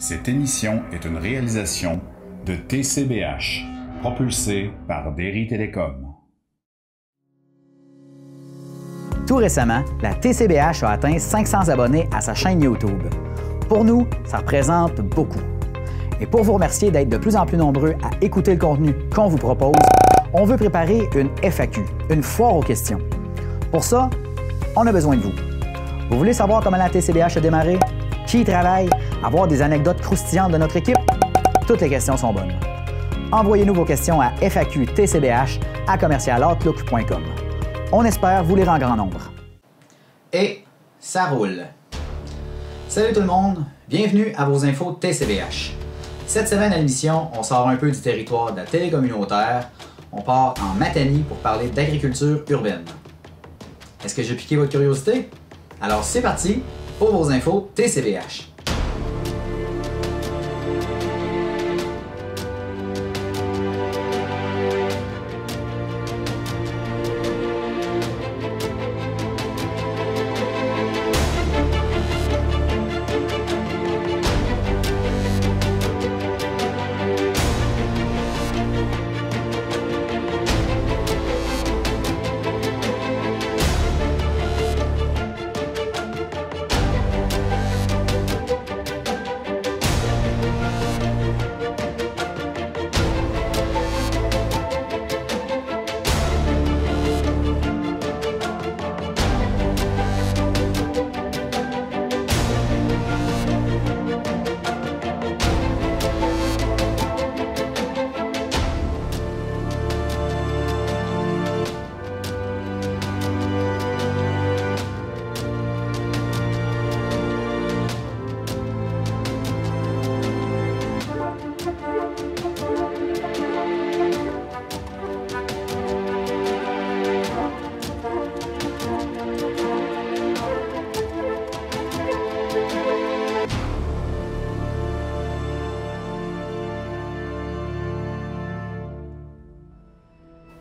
Cette émission est une réalisation de TCBH, propulsée par Derry Télécom. Tout récemment, la TCBH a atteint 500 abonnés à sa chaîne YouTube. Pour nous, ça représente beaucoup. Et pour vous remercier d'être de plus en plus nombreux à écouter le contenu qu'on vous propose, on veut préparer une FAQ, une foire aux questions. Pour ça, on a besoin de vous. Vous voulez savoir comment la TCBH a démarré? Qui y travaille? Avoir des anecdotes croustillantes de notre équipe? Toutes les questions sont bonnes. Envoyez-nous vos questions à faqtcbh@commercialoutlook.com. On espère vous lire en grand nombre. Et ça roule! Salut tout le monde! Bienvenue à vos infos TCBH. Cette semaine à l'émission, on sort un peu du territoire de la télé communautaire. On part en Matanie pour parler d'agriculture urbaine. Est-ce que j'ai piqué votre curiosité? Alors c'est parti pour vos infos TCBH.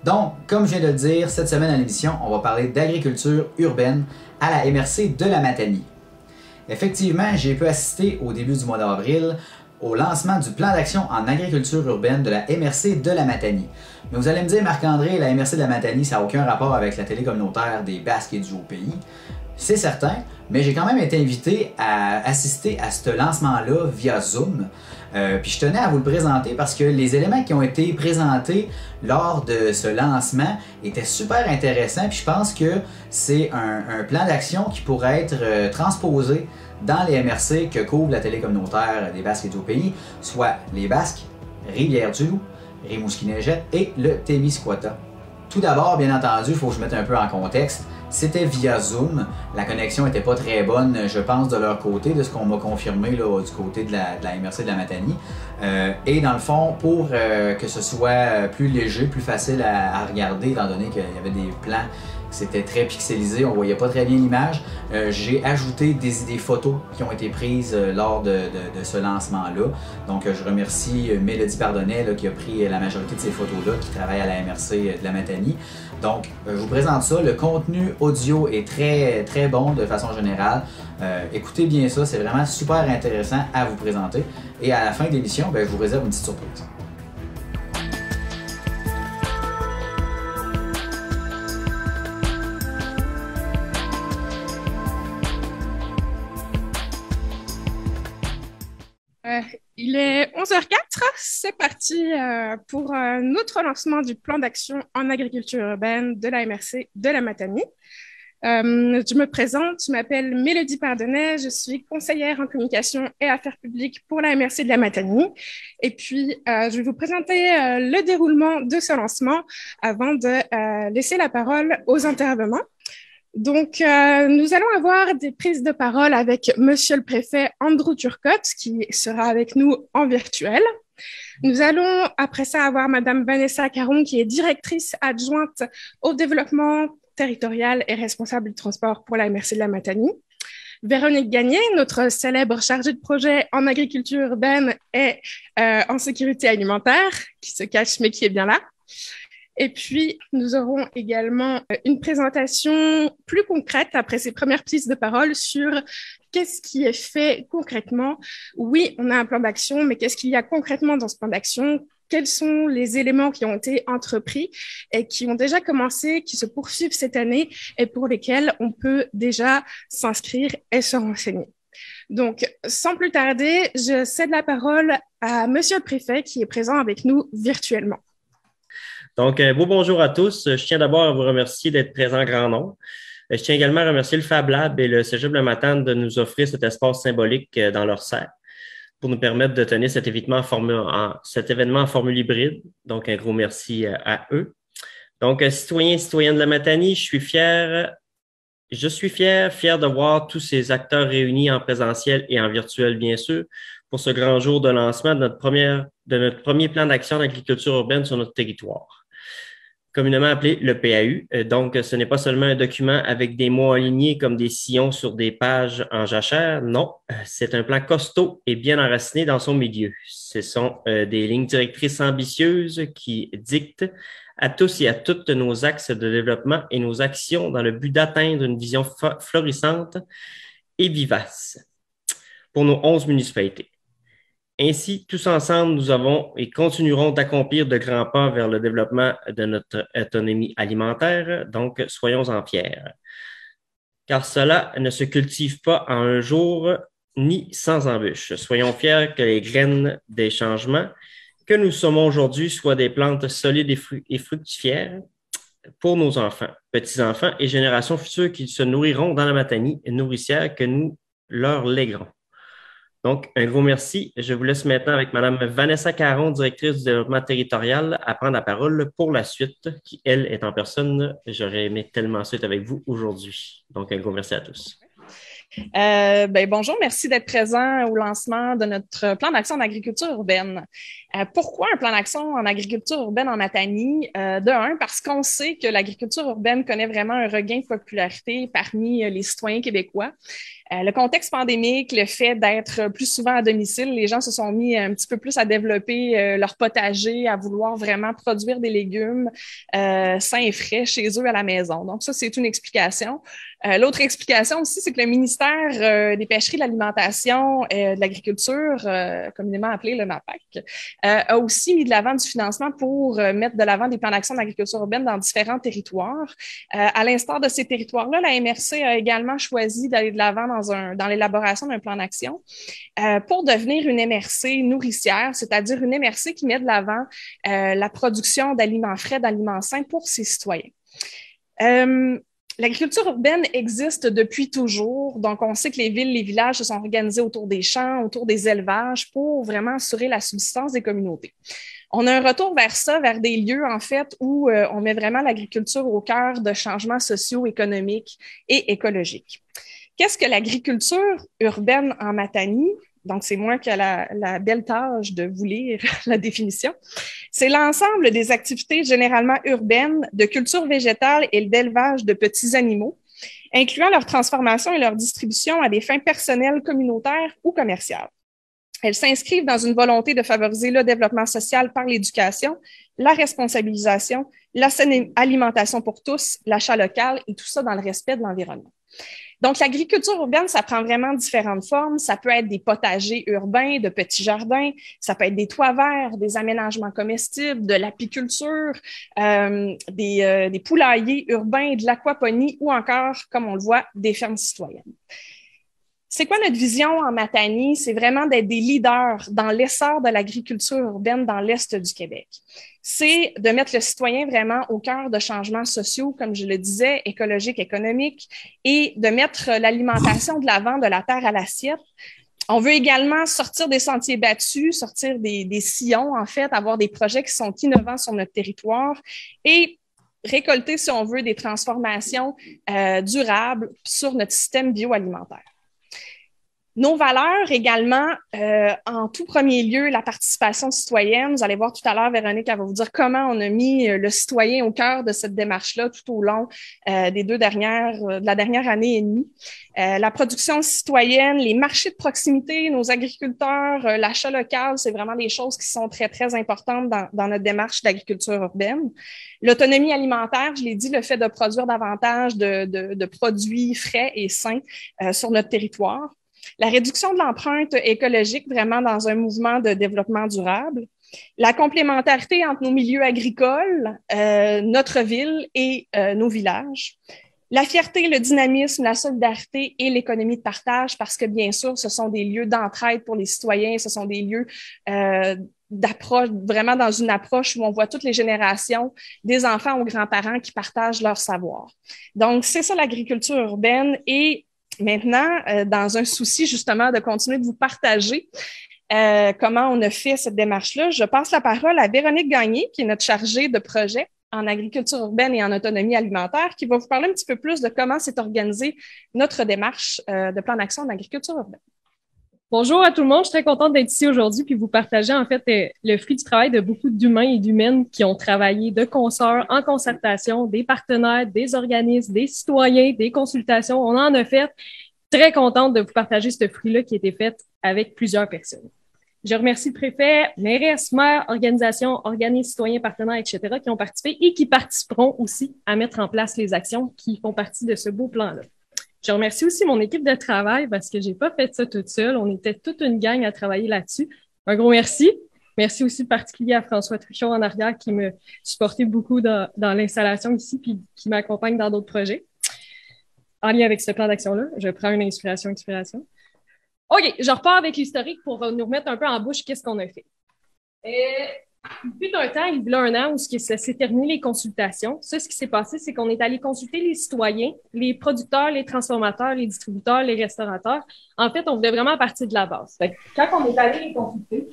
Donc, comme je viens de le dire, cette semaine à l'émission, on va parler d'agriculture urbaine à la MRC de la Matanie. Effectivement, j'ai pu assister au début du mois d'avril au lancement du plan d'action en agriculture urbaine de la MRC de la Matanie. Mais vous allez me dire, Marc-André, la MRC de la Matanie, ça n'a aucun rapport avec la télé communautaire des Basques et du Haut-Pays. C'est certain, mais j'ai quand même été invité à assister à ce lancement-là via Zoom. Puis je tenais à vous le présenter parce que les éléments qui ont été présentés lors de ce lancement étaient super intéressants. Puis je pense que c'est un plan d'action qui pourrait être transposé dans les MRC que couvre la télé communautaire des Basques et du Haut-Pays, soit les Basques, Rivière-du-Loup, Rimouski-Neigette et le Témiscouata. Tout d'abord, bien entendu, il faut que je mette un peu en contexte. C'était via Zoom. La connexion n'était pas très bonne, je pense, de leur côté, de ce qu'on m'a confirmé là, du côté de la MRC de la Matanie. Et dans le fond, pour que ce soit plus léger, plus facile à regarder, étant donné qu'il y avait des plans, c'était très pixelisé, on ne voyait pas très bien l'image, j'ai ajouté des photos qui ont été prises lors de ce lancement-là. Donc je remercie Mélodie Pardonnet là, qui a pris la majorité de ces photos-là, qui travaille à la MRC de la Matanie. Donc, je vous présente ça. Le contenu audio est très, très bon de façon générale. Écoutez bien ça, c'est vraiment super intéressant à vous présenter. Et à la fin de l'émission, je vous réserve une petite surprise. Il est 11h04, c'est parti pour notre lancement du plan d'action en agriculture urbaine de la MRC de la Matanie. Je me présente, je m'appelle Mélodie Pardonnet, je suis conseillère en communication et affaires publiques pour la MRC de la Matanie. Et puis, je vais vous présenter le déroulement de ce lancement avant de laisser la parole aux intervenants. Donc, nous allons avoir des prises de parole avec Monsieur le Préfet Andrew Turcotte, qui sera avec nous en virtuel. Nous allons, après ça, avoir Madame Vanessa Caron, qui est directrice adjointe au développement territorial et responsable du transport pour la MRC de la Matanie. Véronique Gagné, notre célèbre chargée de projet en agriculture urbaine et en sécurité alimentaire, qui se cache mais qui est bien là. Et puis, nous aurons également une présentation plus concrète après ces premières prises de parole sur qu'est-ce qui est fait concrètement. Oui, on a un plan d'action, mais qu'est-ce qu'il y a concrètement dans ce plan d'action? Quels sont les éléments qui ont été entrepris et qui ont déjà commencé, qui se poursuivent cette année et pour lesquels on peut déjà s'inscrire et se renseigner. Donc, sans plus tarder, je cède la parole à Monsieur le Préfet qui est présent avec nous virtuellement. Donc, beau bonjour à tous. Je tiens d'abord à vous remercier d'être présents en grand nombre. Je tiens également à remercier le Fab Lab et le Cégep Le Matane de nous offrir cet espace symbolique dans leur serre pour nous permettre de tenir cet événement en formule hybride. Donc, un gros merci à eux. Donc, citoyens et citoyennes de la Matanie, je suis fier de voir tous ces acteurs réunis en présentiel et en virtuel, bien sûr, pour ce grand jour de lancement de notre premier plan d'action d'agriculture urbaine sur notre territoire, communément appelé le PAU. Donc, ce n'est pas seulement un document avec des mots alignés comme des sillons sur des pages en jachère. Non, c'est un plan costaud et bien enraciné dans son milieu. Ce sont des lignes directrices ambitieuses qui dictent à tous et à toutes nos axes de développement et nos actions dans le but d'atteindre une vision florissante et vivace pour nos 11 municipalités. Ainsi, tous ensemble, nous avons et continuerons d'accomplir de grands pas vers le développement de notre autonomie alimentaire, donc soyons-en fiers. Car cela ne se cultive pas en un jour ni sans embûches. Soyons fiers que les graines des changements que nous sommes aujourd'hui soient des plantes solides et fructifères pour nos enfants, petits-enfants et générations futures qui se nourriront dans la Matanie, nourricière que nous leur léguerons. Donc, un gros merci. Je vous laisse maintenant avec Mme Vanessa Caron, directrice du développement territorial, à prendre la parole pour la suite, qui, elle, est en personne. J'aurais aimé tellement suite avec vous aujourd'hui. Donc, un gros merci à tous. Bonjour, merci d'être présent au lancement de notre plan d'action en agriculture urbaine. Pourquoi un plan d'action en agriculture urbaine en Matanie? De un, parce qu'on sait que l'agriculture urbaine connaît vraiment un regain de popularité parmi les citoyens québécois. Le contexte pandémique, le fait d'être plus souvent à domicile, les gens se sont mis un petit peu plus à développer leur potager, à vouloir vraiment produire des légumes sains et frais chez eux à la maison. Donc ça, c'est une explication. L'autre explication aussi, c'est que le ministère des Pêcheries, de l'Alimentation et de l'Agriculture, communément appelé le MAPAC, a aussi mis de l'avant du financement pour mettre de l'avant des plans d'action d'agriculture urbaine dans différents territoires. À l'instar de ces territoires-là, la MRC a également choisi d'aller de l'avant dans l'élaboration d'un plan d'action pour devenir une MRC nourricière, c'est-à-dire une MRC qui met de l'avant la production d'aliments frais, d'aliments sains pour ses citoyens. L'agriculture urbaine existe depuis toujours, donc on sait que les villes, les villages se sont organisés autour des champs, autour des élevages pour vraiment assurer la subsistance des communautés. On a un retour vers ça, vers des lieux en fait où on met vraiment l'agriculture au cœur de changements sociaux, économiques et écologiques. Qu'est-ce que l'agriculture urbaine en Matanie? Donc, c'est moi qui ai la belle tâche de vous lire la définition. C'est l'ensemble des activités généralement urbaines de culture végétale et d'élevage de petits animaux, incluant leur transformation et leur distribution à des fins personnelles, communautaires ou commerciales. Elles s'inscrivent dans une volonté de favoriser le développement social par l'éducation, la responsabilisation, la saine alimentation pour tous, l'achat local et tout ça dans le respect de l'environnement. Donc, l'agriculture urbaine, ça prend vraiment différentes formes. Ça peut être des potagers urbains, de petits jardins, ça peut être des toits verts, des aménagements comestibles, de l'apiculture, des poulaillers urbains, de l'aquaponie ou encore, comme on le voit, des fermes citoyennes. C'est quoi notre vision en Matanie? C'est vraiment d'être des leaders dans l'essor de l'agriculture urbaine dans l'Est du Québec. C'est de mettre le citoyen vraiment au cœur de changements sociaux, comme je le disais, écologiques, économiques, et de mettre l'alimentation de l'avant de la terre à l'assiette. On veut également sortir des sentiers battus, sortir des sillons, en fait, avoir des projets qui sont innovants sur notre territoire et récolter, si on veut, des transformations durables sur notre système bioalimentaire. Nos valeurs également, en tout premier lieu, la participation citoyenne. Vous allez voir tout à l'heure, Véronique, elle va vous dire comment on a mis le citoyen au cœur de cette démarche-là tout au long de la dernière année et demie. La production citoyenne, les marchés de proximité, nos agriculteurs, l'achat local, c'est vraiment des choses qui sont très, très importantes dans notre démarche d'agriculture urbaine. L'autonomie alimentaire, je l'ai dit, le fait de produire davantage de produits frais et sains sur notre territoire. La réduction de l'empreinte écologique vraiment dans un mouvement de développement durable. La complémentarité entre nos milieux agricoles, notre ville et nos villages. La fierté, le dynamisme, la solidarité et l'économie de partage parce que, bien sûr, ce sont des lieux d'entraide pour les citoyens, ce sont des lieux d'approche, vraiment dans une approche où on voit toutes les générations, des enfants aux grands-parents qui partagent leur savoir. Donc, c'est ça l'agriculture urbaine et maintenant, dans un souci justement de continuer de vous partager comment on a fait cette démarche-là, je passe la parole à Véronique Gagné, qui est notre chargée de projet en agriculture urbaine et en autonomie alimentaire, qui va vous parler un petit peu plus de comment s'est organisée notre démarche de plan d'action en agriculture urbaine. Bonjour à tout le monde, je suis très contente d'être ici aujourd'hui puis vous partager en fait le fruit du travail de beaucoup d'humains et d'humaines qui ont travaillé de consoeurs, en concertation, des partenaires, des organismes, des citoyens, des consultations. On en a fait. Très contente de vous partager ce fruit-là qui a été fait avec plusieurs personnes. Je remercie le préfet, mairesse, maire, organisations, organismes, citoyens, partenaires, etc. qui ont participé et qui participeront aussi à mettre en place les actions qui font partie de ce beau plan-là. Je remercie aussi mon équipe de travail parce que j'ai pas fait ça toute seule. On était toute une gang à travailler là-dessus. Un gros merci. Merci aussi de particulier à François Truchon en arrière qui me supportait beaucoup dans l'installation ici puis qui m'accompagne dans d'autres projets. En lien avec ce plan d'action-là, je prends une inspiration. OK, je repars avec l'historique pour nous remettre un peu en bouche qu'est-ce qu'on a fait. Depuis un temps, il y a un an où ça s'est terminé les consultations. Ça, ce qui s'est passé, c'est qu'on est allé consulter les citoyens, les producteurs, les transformateurs, les distributeurs, les restaurateurs. En fait, on voulait vraiment partir de la base. Fait que quand on est allé les consulter,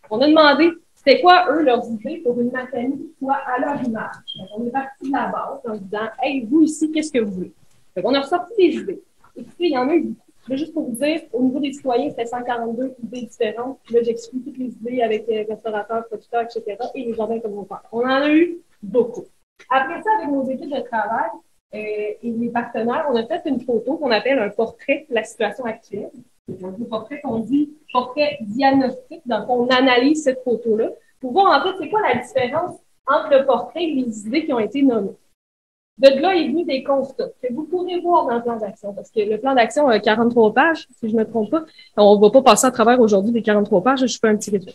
on a demandé c'était quoi, eux, leurs idées pour une maternité qui soit à leur image. Donc, on est parti de la base en disant « Hey, vous ici, qu'est-ce que vous voulez? » Fait qu'on a ressorti des idées. Écoutez, il y en a eu beaucoup. Juste pour vous dire, au niveau des citoyens, c'était 142 idées différentes. Puis là, j'explique toutes les idées avec les restaurateurs, producteurs, etc. et les jardins communautaires. On en a eu beaucoup. Après ça, avec nos équipes de travail et les partenaires, on a fait une photo qu'on appelle un portrait de la situation actuelle. C'est un portrait qu'on dit portrait diagnostique. Donc, on analyse cette photo-là pour voir en fait c'est quoi la différence entre le portrait et les idées qui ont été nommées. De là est venu des constats que vous pourrez voir dans le plan d'action, parce que le plan d'action a 43 pages, si je ne me trompe pas. On ne va pas passer à travers aujourd'hui des 43 pages, je fais un petit résumé.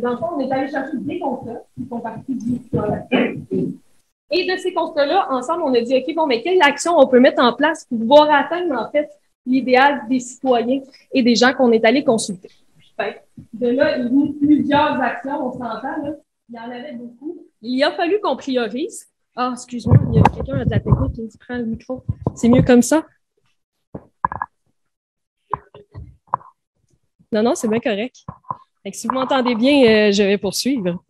Dans le fond, on est allé chercher des constats qui font partie du plan d'action. Et de ces constats-là, ensemble, on a dit, OK, bon, mais quelle action on peut mettre en place pour pouvoir atteindre, en fait, l'idéal des citoyens et des gens qu'on est allé consulter. De là, il y a eu plusieurs actions, on s'entend, là. Il y en avait beaucoup. Il a fallu qu'on priorise. Ah, excuse-moi, il y a quelqu'un de la technique qui me dit prends le micro. C'est mieux comme ça? Non, c'est bien correct. Fait que si vous m'entendez bien, je vais poursuivre.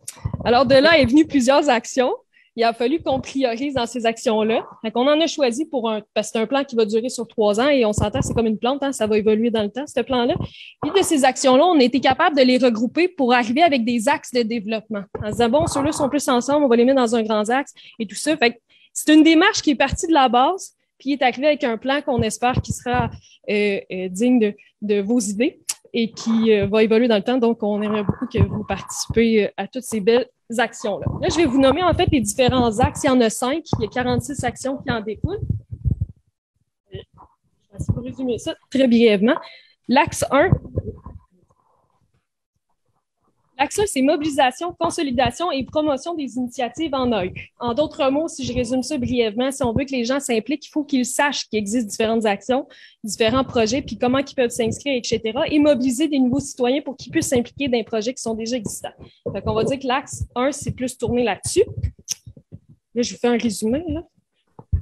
Alors, de là est venu plusieurs actions. Il a fallu qu'on priorise dans ces actions-là. Fait qu'on en a choisi parce que c'est un plan qui va durer sur 3 ans et on s'entend, c'est comme une plante, hein, ça va évoluer dans le temps, ce plan-là. Puis de ces actions-là, on a été capable de les regrouper pour arriver avec des axes de développement. En se disant, bon, ceux-là sont plus ensemble, on va les mettre dans un grand axe et tout ça. Fait que c'est une démarche qui est partie de la base, puis est arrivée avec un plan qu'on espère qui sera digne de vos idées et qui va évoluer dans le temps. Donc, on aimerait beaucoup que vous participiez à toutes ces belles actions-là. Là, je vais vous nommer en fait les différents axes. Il y en a 5. Il y a 46 actions qui en découlent. Je vais essayer de résumer ça très brièvement. L'axe 1, c'est mobilisation, consolidation et promotion des initiatives en œil. En d'autres mots, si je résume ça brièvement, si on veut que les gens s'impliquent, il faut qu'ils sachent qu'il existe différentes actions, différents projets, puis comment ils peuvent s'inscrire, etc. et mobiliser des nouveaux citoyens pour qu'ils puissent s'impliquer dans des projets qui sont déjà existants. Donc, on va dire que l'axe 1, c'est plus tourné là-dessus. Là, je vous fais un résumé, là.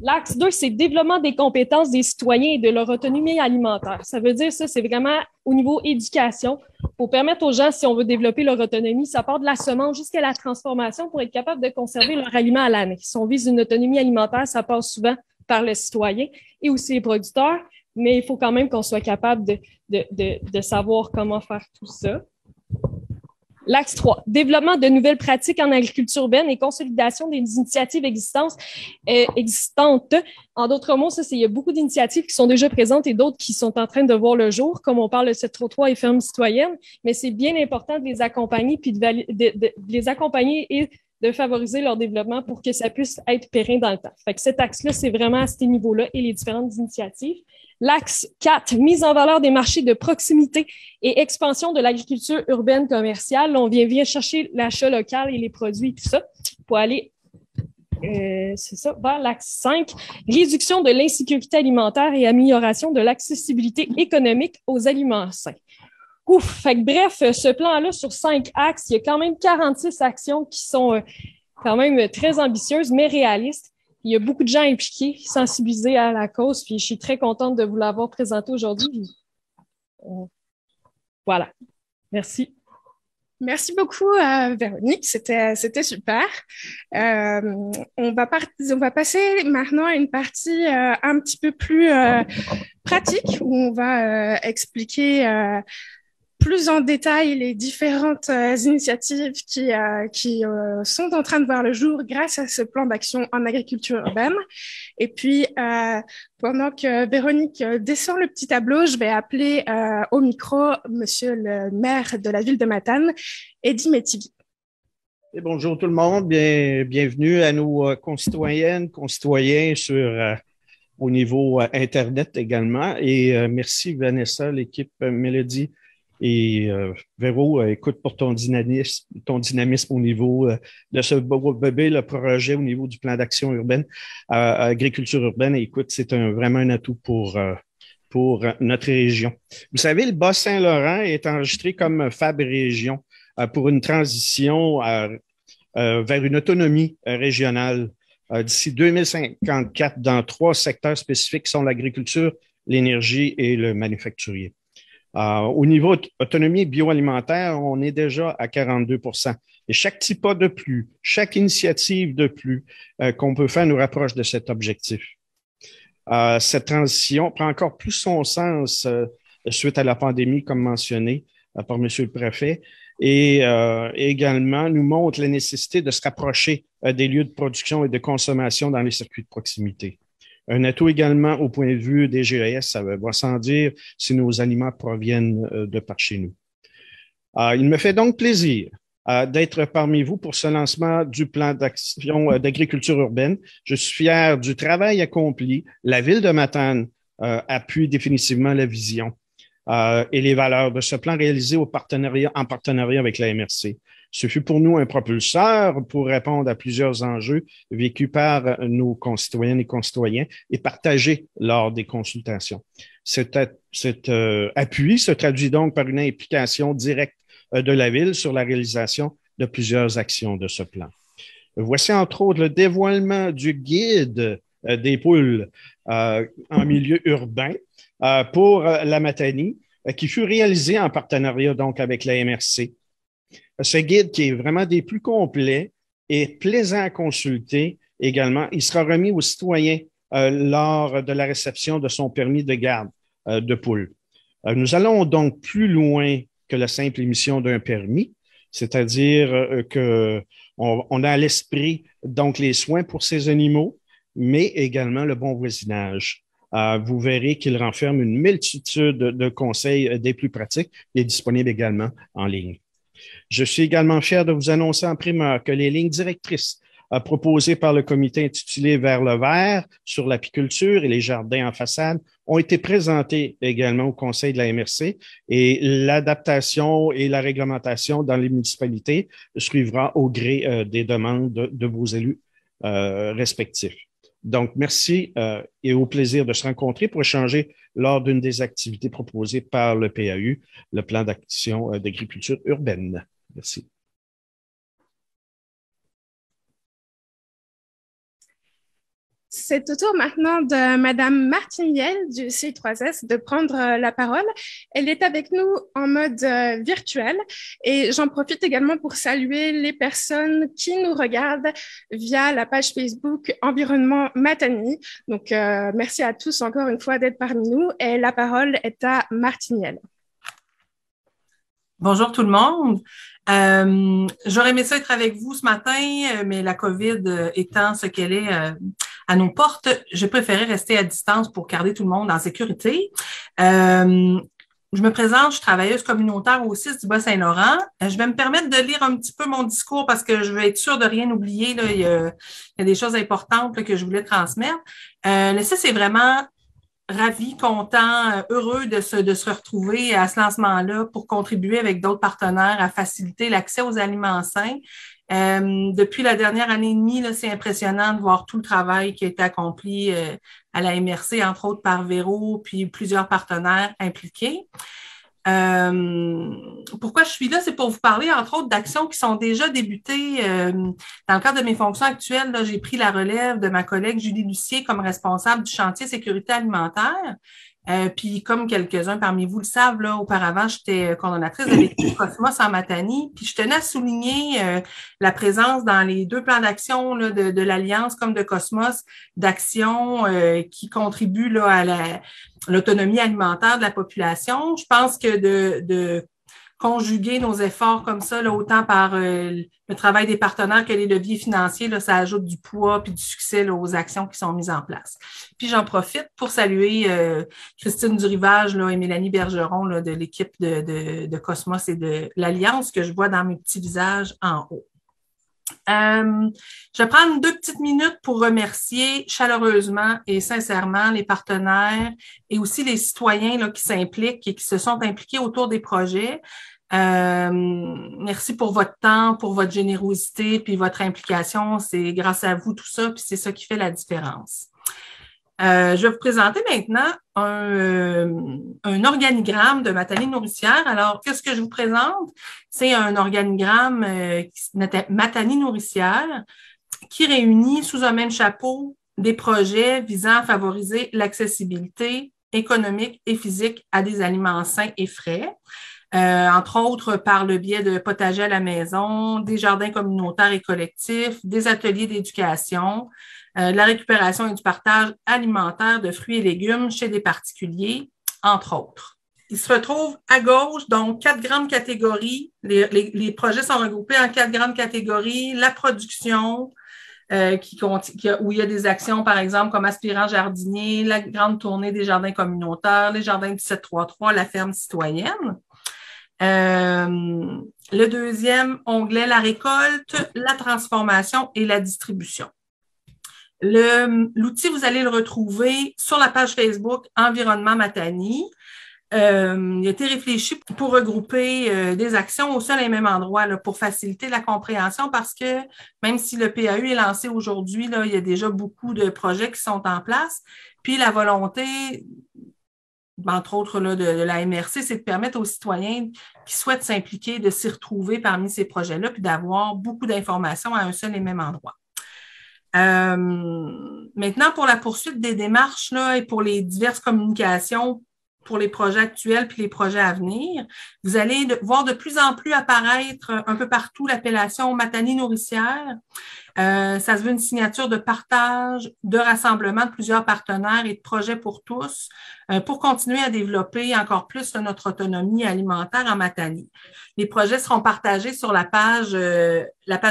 L'axe 2, c'est développement des compétences des citoyens et de leur autonomie alimentaire. Ça veut dire ça, c'est vraiment au niveau éducation pour permettre aux gens, si on veut développer leur autonomie, ça part de la semence jusqu'à la transformation pour être capable de conserver leur aliment à l'année. Si on vise une autonomie alimentaire, ça passe souvent par le citoyen et aussi les producteurs. mais il faut quand même qu'on soit capable de savoir comment faire tout ça. L'axe 3, développement de nouvelles pratiques en agriculture urbaine et consolidation des initiatives existantes. En d'autres mots, il y a beaucoup d'initiatives qui sont déjà présentes et d'autres qui sont en train de voir le jour, comme on parle de 733 et fermes citoyennes, mais c'est bien important de les accompagner, puis de les accompagner et de favoriser leur développement pour que ça puisse être périn dans le temps. Fait que cet axe-là, c'est vraiment à ce niveau-là et les différentes initiatives. L'axe 4, mise en valeur des marchés de proximité et expansion de l'agriculture urbaine commerciale. Là, on vient chercher l'achat local et les produits et tout ça pour aller vers l'axe 5, réduction de l'insécurité alimentaire et amélioration de l'accessibilité économique aux aliments sains. Ouf! Fait que bref, ce plan-là, sur 5 axes, il y a quand même 46 actions qui sont quand même très ambitieuses, mais réalistes. Il y a beaucoup de gens impliqués, sensibilisés à la cause, puis je suis très contente de vous l'avoir présenté aujourd'hui. Voilà. Merci. Merci beaucoup, Véronique. C'était super. On va passer maintenant à une partie un petit peu plus pratique où on va expliquer plus en détail les différentes initiatives qui sont en train de voir le jour grâce à ce plan d'action en agriculture urbaine. Et puis, pendant que Véronique descend le petit tableau, je vais appeler au micro Monsieur le maire de la ville de Matane, Eddy Métivy. Et bonjour tout le monde, bienvenue à nos concitoyennes, concitoyens au niveau Internet également. Et merci Vanessa, l'équipe Mélodie et Véro, écoute pour ton dynamisme au niveau de ce beau bébé, le projet au niveau du plan d'action urbaine, agriculture urbaine. Et écoute, c'est vraiment un atout pour notre région. Vous savez, le Bas-Saint-Laurent est enregistré comme Fab Région pour une transition vers une autonomie régionale d'ici 2054 dans 3 secteurs spécifiques qui sont l'agriculture, l'énergie et le manufacturier. Au niveau autonomie bioalimentaire, on est déjà à 42 %. Et chaque petit pas de plus, chaque initiative de plus qu'on peut faire nous rapproche de cet objectif. Cette transition prend encore plus son sens suite à la pandémie, comme mentionné par M. le préfet, et également nous montre la nécessité de se rapprocher des lieux de production et de consommation dans les circuits de proximité. Un atout également au point de vue des GES, ça va sans dire si nos aliments proviennent de par chez nous. Il me fait donc plaisir d'être parmi vous pour ce lancement du plan d'action d'agriculture urbaine. Je suis fier du travail accompli. La ville de Matane appuie définitivement la vision et les valeurs de ce plan réalisé en partenariat avec la MRC. Ce fut pour nous un propulseur pour répondre à plusieurs enjeux vécus par nos concitoyennes et concitoyens et partagés lors des consultations. Cet appui se traduit donc par une implication directe de la Ville sur la réalisation de plusieurs actions de ce plan. Voici entre autres le dévoilement du guide des poules en milieu urbain pour la Matanie, qui fut réalisé en partenariat donc avec la MRC. Ce guide qui est vraiment des plus complets et plaisant à consulter également, il sera remis aux citoyens lors de la réception de son permis de garde de poules. Nous allons donc plus loin que la simple émission d'un permis, c'est-à-dire qu'on a à l'esprit donc les soins pour ces animaux, mais également le bon voisinage. Vous verrez qu'il renferme une multitude de conseils des plus pratiques et disponibles également en ligne. Je suis également fier de vous annoncer en primeur que les lignes directrices proposées par le comité intitulé Vers le vert sur l'apiculture et les jardins en façade ont été présentées également au Conseil de la MRC et l'adaptation et la réglementation dans les municipalités suivra au gré des demandes de vos élus respectifs. Donc, merci et au plaisir de se rencontrer pour échanger lors d'une des activités proposées par le PAU, le plan d'action d'agriculture urbaine. Merci. C'est au tour maintenant de Madame Martine Miel du CI3S de prendre la parole. Elle est avec nous en mode virtuel et j'en profite également pour saluer les personnes qui nous regardent via la page Facebook Environnement Matani. Donc, merci à tous encore une fois d'être parmi nous et la parole est à Martine Miel. Bonjour tout le monde. J'aurais aimé ça être avec vous ce matin, mais la COVID étant ce qu'elle est à nos portes, j'ai préféré rester à distance pour garder tout le monde en sécurité. Je me présente, je suis travailleuse communautaire au CIS du Bas-Saint-Laurent. Je vais me permettre de lire un petit peu mon discours parce que je veux être sûre de rien oublier. Là. Il y a des choses importantes là, que je voulais transmettre. Le CIS est vraiment ravi, content, heureux de se retrouver à ce lancement-là pour contribuer avec d'autres partenaires à faciliter l'accès aux aliments sains. Depuis la dernière année et demie, là, c'est impressionnant de voir tout le travail qui a été accompli à la MRC, entre autres par Véro, puis plusieurs partenaires impliqués. Pourquoi je suis là? C'est pour vous parler, entre autres, d'actions qui sont déjà débutées. Dans le cadre de mes fonctions actuelles, là, j'ai pris la relève de ma collègue Julie Lucier comme responsable du chantier sécurité alimentaire. Puis comme quelques-uns parmi vous le savent, là, auparavant, j'étais coordonnatrice de l'équipe Cosmos en Matanie. Puis je tenais à souligner la présence dans les 2 plans d'action là, de l'Alliance comme de Cosmos, d'actions qui contribuent là, à l'autonomie alimentaire de la population. Je pense que de conjuguer nos efforts comme ça, là, autant par le travail des partenaires que les leviers financiers, là, ça ajoute du poids puis du succès là, aux actions qui sont mises en place. Puis j'en profite pour saluer Christine Durivage là, et Mélanie Bergeron là, de l'équipe de Cosmos et de l'Alliance que je vois dans mes petits visages en haut. Je vais prendre 2 petites minutes pour remercier chaleureusement et sincèrement les partenaires et aussi les citoyens là, qui s'impliquent et qui se sont impliqués autour des projets. Merci pour votre temps, pour votre générosité puis votre implication. C'est grâce à vous tout ça, puis c'est ça qui fait la différence. Je vais vous présenter maintenant un organigramme de Matanie Nourricière. Alors, qu'est-ce que je vous présente? C'est un organigramme Matanie Nourricière qui réunit sous un même chapeau des projets visant à favoriser l'accessibilité économique et physique à des aliments sains et frais. Entre autres par le biais de potagers à la maison, des jardins communautaires et collectifs, des ateliers d'éducation, de la récupération et du partage alimentaire de fruits et légumes chez des particuliers, entre autres. Il se retrouve à gauche, donc 4 grandes catégories. Les projets sont regroupés en 4 grandes catégories. La production, où il y a des actions, par exemple, comme aspirant jardinier, la grande tournée des jardins communautaires, les jardins 1733, la ferme citoyenne. Le deuxième onglet, la récolte, la transformation et la distribution. L'outil, vous allez le retrouver sur la page Facebook Environnement Matanie. Il a été réfléchi pour regrouper des actions au seul et même endroit là, pour faciliter la compréhension parce que même si le PAU est lancé aujourd'hui, là, il y a déjà beaucoup de projets qui sont en place. Puis la volonté, entre autres là, de la MRC, c'est de permettre aux citoyens qui souhaitent s'impliquer de s'y retrouver parmi ces projets-là puis d'avoir beaucoup d'informations à un seul et même endroit. Maintenant, pour la poursuite des démarches là, et pour les diverses communications pour les projets actuels puis les projets à venir, vous allez voir de plus en plus apparaître un peu partout l'appellation Matanie Nourricière. Ça se veut une signature de partage, de rassemblement de plusieurs partenaires et de projets pour tous pour continuer à développer encore plus notre autonomie alimentaire en Matanie. Les projets seront partagés sur la page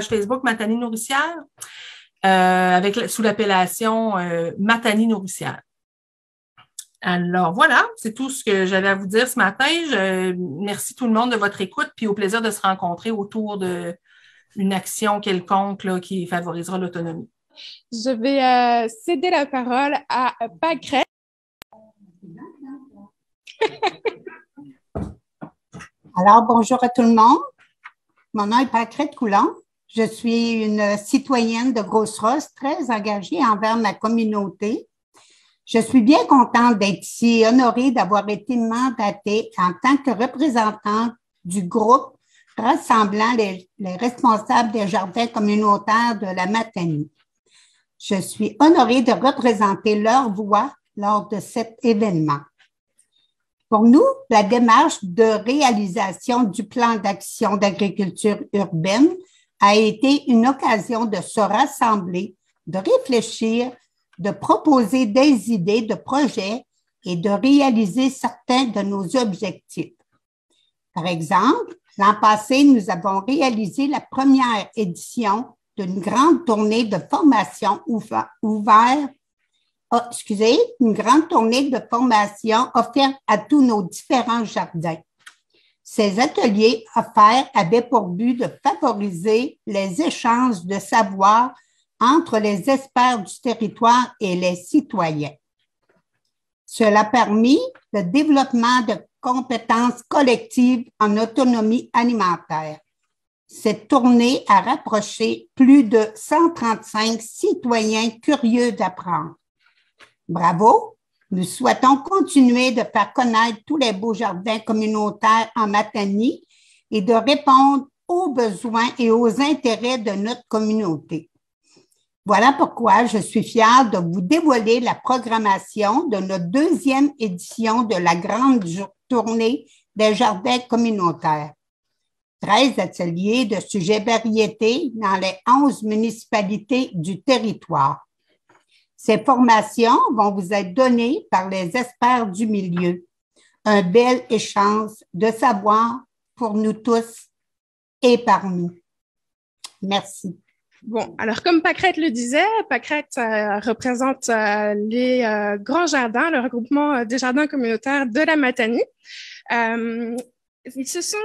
Facebook Matanie Nourricière sous l'appellation Matanie Nourricière. Alors voilà, c'est tout ce que j'avais à vous dire ce matin. Merci tout le monde de votre écoute puis au plaisir de se rencontrer autour d'une action quelconque là, qui favorisera l'autonomie. Je vais céder la parole à Pâquerette. Alors, bonjour à tout le monde. Mon nom est Pâquerette Coulon. Je suis une citoyenne de Grosse-Rosse très engagée envers ma communauté. Je suis bien contente d'être ici, honorée d'avoir été mandatée en tant que représentante du groupe rassemblant les responsables des jardins communautaires de la Matanie. Je suis honorée de représenter leur voix lors de cet événement. Pour nous, la démarche de réalisation du plan d'action d'agriculture urbaine a été une occasion de se rassembler, de réfléchir, de proposer des idées de projets et de réaliser certains de nos objectifs. Par exemple, l'an passé, nous avons réalisé la première édition d'une grande tournée de formation une grande tournée de formation offerte à tous nos différents jardins. Ces ateliers offerts avaient pour but de favoriser les échanges de savoir entre les experts du territoire et les citoyens. Cela a permis le développement de compétences collectives en autonomie alimentaire. Cette tournée a rapproché plus de 135 citoyens curieux d'apprendre. Bravo! Nous souhaitons continuer de faire connaître tous les beaux jardins communautaires en Matanie et de répondre aux besoins et aux intérêts de notre communauté. Voilà pourquoi je suis fière de vous dévoiler la programmation de notre deuxième édition de la grande tournée des jardins communautaires. 13 ateliers de sujets variétés dans les 11 municipalités du territoire. Ces formations vont vous être données par les experts du milieu. Un bel échange de savoir pour nous tous et par nous. Merci. Bon, alors comme Pâquerette le disait, Pâquerette représente les grands jardins, le regroupement des jardins communautaires de la Matanie. Ils se sont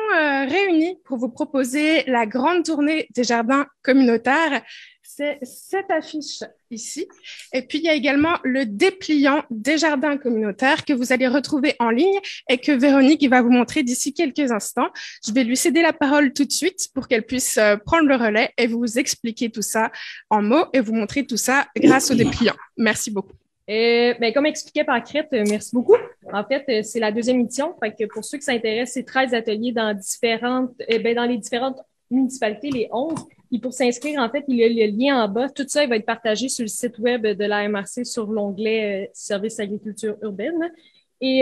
réunis pour vous proposer la grande tournée des jardins communautaires. C'est cette affiche ici. Et puis, il y a également le dépliant des jardins communautaires que vous allez retrouver en ligne et que Véronique va vous montrer d'ici quelques instants. Je vais lui céder la parole tout de suite pour qu'elle puisse prendre le relais et vous expliquer tout ça en mots et vous montrer tout ça grâce au dépliant. Merci beaucoup. Comme expliqué par Crête, merci beaucoup. En fait, c'est la deuxième édition. Fait que pour ceux qui s'intéressent, c'est 13 ateliers dans dans les différentes municipalités, les 11. Et pour s'inscrire, en fait, il y a le lien en bas. Tout ça, il va être partagé sur le site web de la MRC sur l'onglet Services agriculture urbaine. Et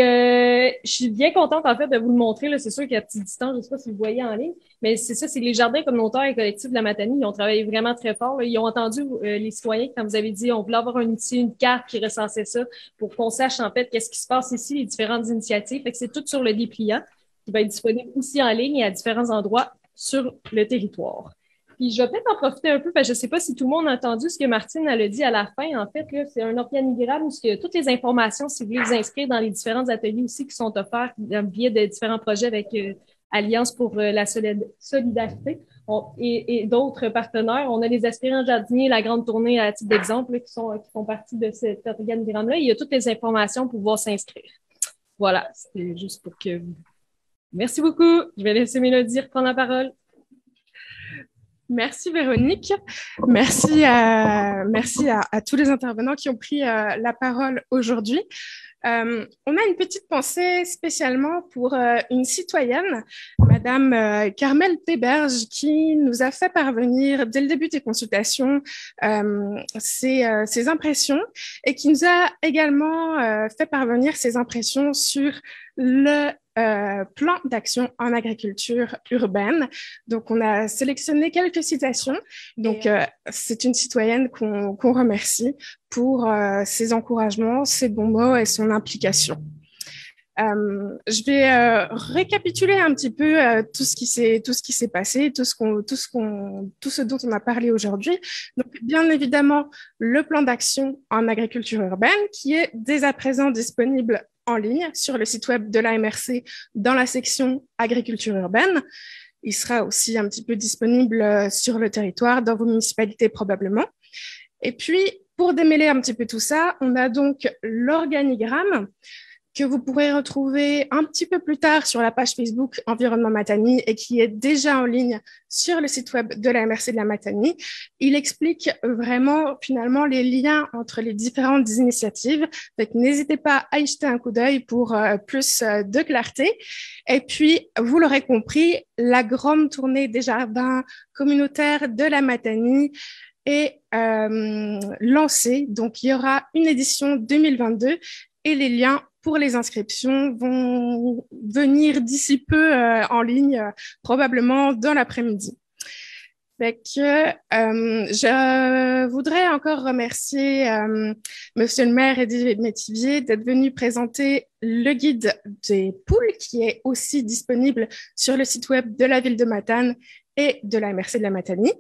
je suis bien contente, en fait, de vous le montrer. Là, c'est sûr qu'il y a petite distance, je ne sais pas si vous le voyez en ligne, mais c'est ça, c'est les jardins communautaires et collectifs de la Matanie. Ils ont travaillé vraiment très fort. Là. Ils ont entendu les citoyens quand vous avez dit on voulait avoir un outil, une carte qui recensait ça pour qu'on sache, en fait, qu'est-ce qui se passe ici, les différentes initiatives. Fait que c'est tout sur le dépliant qui va être disponible aussi en ligne et à différents endroits sur le territoire. Puis je vais peut-être en profiter un peu, parce que je ne sais pas si tout le monde a entendu ce que Martine elle a dit à la fin. En fait, là, c'est un organigramme où il y a toutes les informations, si vous voulez vous inscrire dans les différents ateliers aussi qui sont offerts dans le biais de différents projets avec Alliance pour la solidarité et d'autres partenaires. On a les aspirants jardiniers, la grande tournée à titre d'exemple là, qui font partie de cet organigramme-là. Il y a toutes les informations pour pouvoir s'inscrire. Voilà, c'était juste pour que vous... Merci beaucoup. Je vais laisser Mélodie reprendre la parole. Merci Véronique. Merci à tous les intervenants qui ont pris la parole aujourd'hui. On a une petite pensée spécialement pour une citoyenne, Madame Carmel Péberge, qui nous a fait parvenir dès le début des consultations ses impressions et qui nous a également fait parvenir ses impressions sur le plan d'action en agriculture urbaine. Donc, on a sélectionné quelques citations. Donc, c'est une citoyenne qu'on remercie pour ses encouragements, ses bons mots et son implication. Je vais récapituler un petit peu tout ce qui s'est passé, tout ce dont on a parlé aujourd'hui. Donc, bien évidemment, le plan d'action en agriculture urbaine qui est dès à présent disponible en ligne sur le site web de la MRC dans la section agriculture urbaine. Il sera aussi un petit peu disponible sur le territoire, dans vos municipalités probablement. Et puis, pour démêler un petit peu tout ça, on a donc l'organigramme que vous pourrez retrouver un petit peu plus tard sur la page Facebook Environnement Matanie et qui est déjà en ligne sur le site web de la MRC de la Matanie. Il explique vraiment finalement les liens entre les différentes initiatives. Donc, n'hésitez pas à y jeter un coup d'œil pour plus de clarté. Et puis, vous l'aurez compris, la grande tournée des jardins communautaires de la Matanie est lancé. Donc, il y aura une édition 2022 et les liens pour les inscriptions vont venir d'ici peu en ligne, probablement dans l'après-midi. Je voudrais encore remercier Monsieur le maire Eddy Métivier d'être venu présenter le guide des poules qui est aussi disponible sur le site web de la ville de Matane et de la MRC de la Matanie.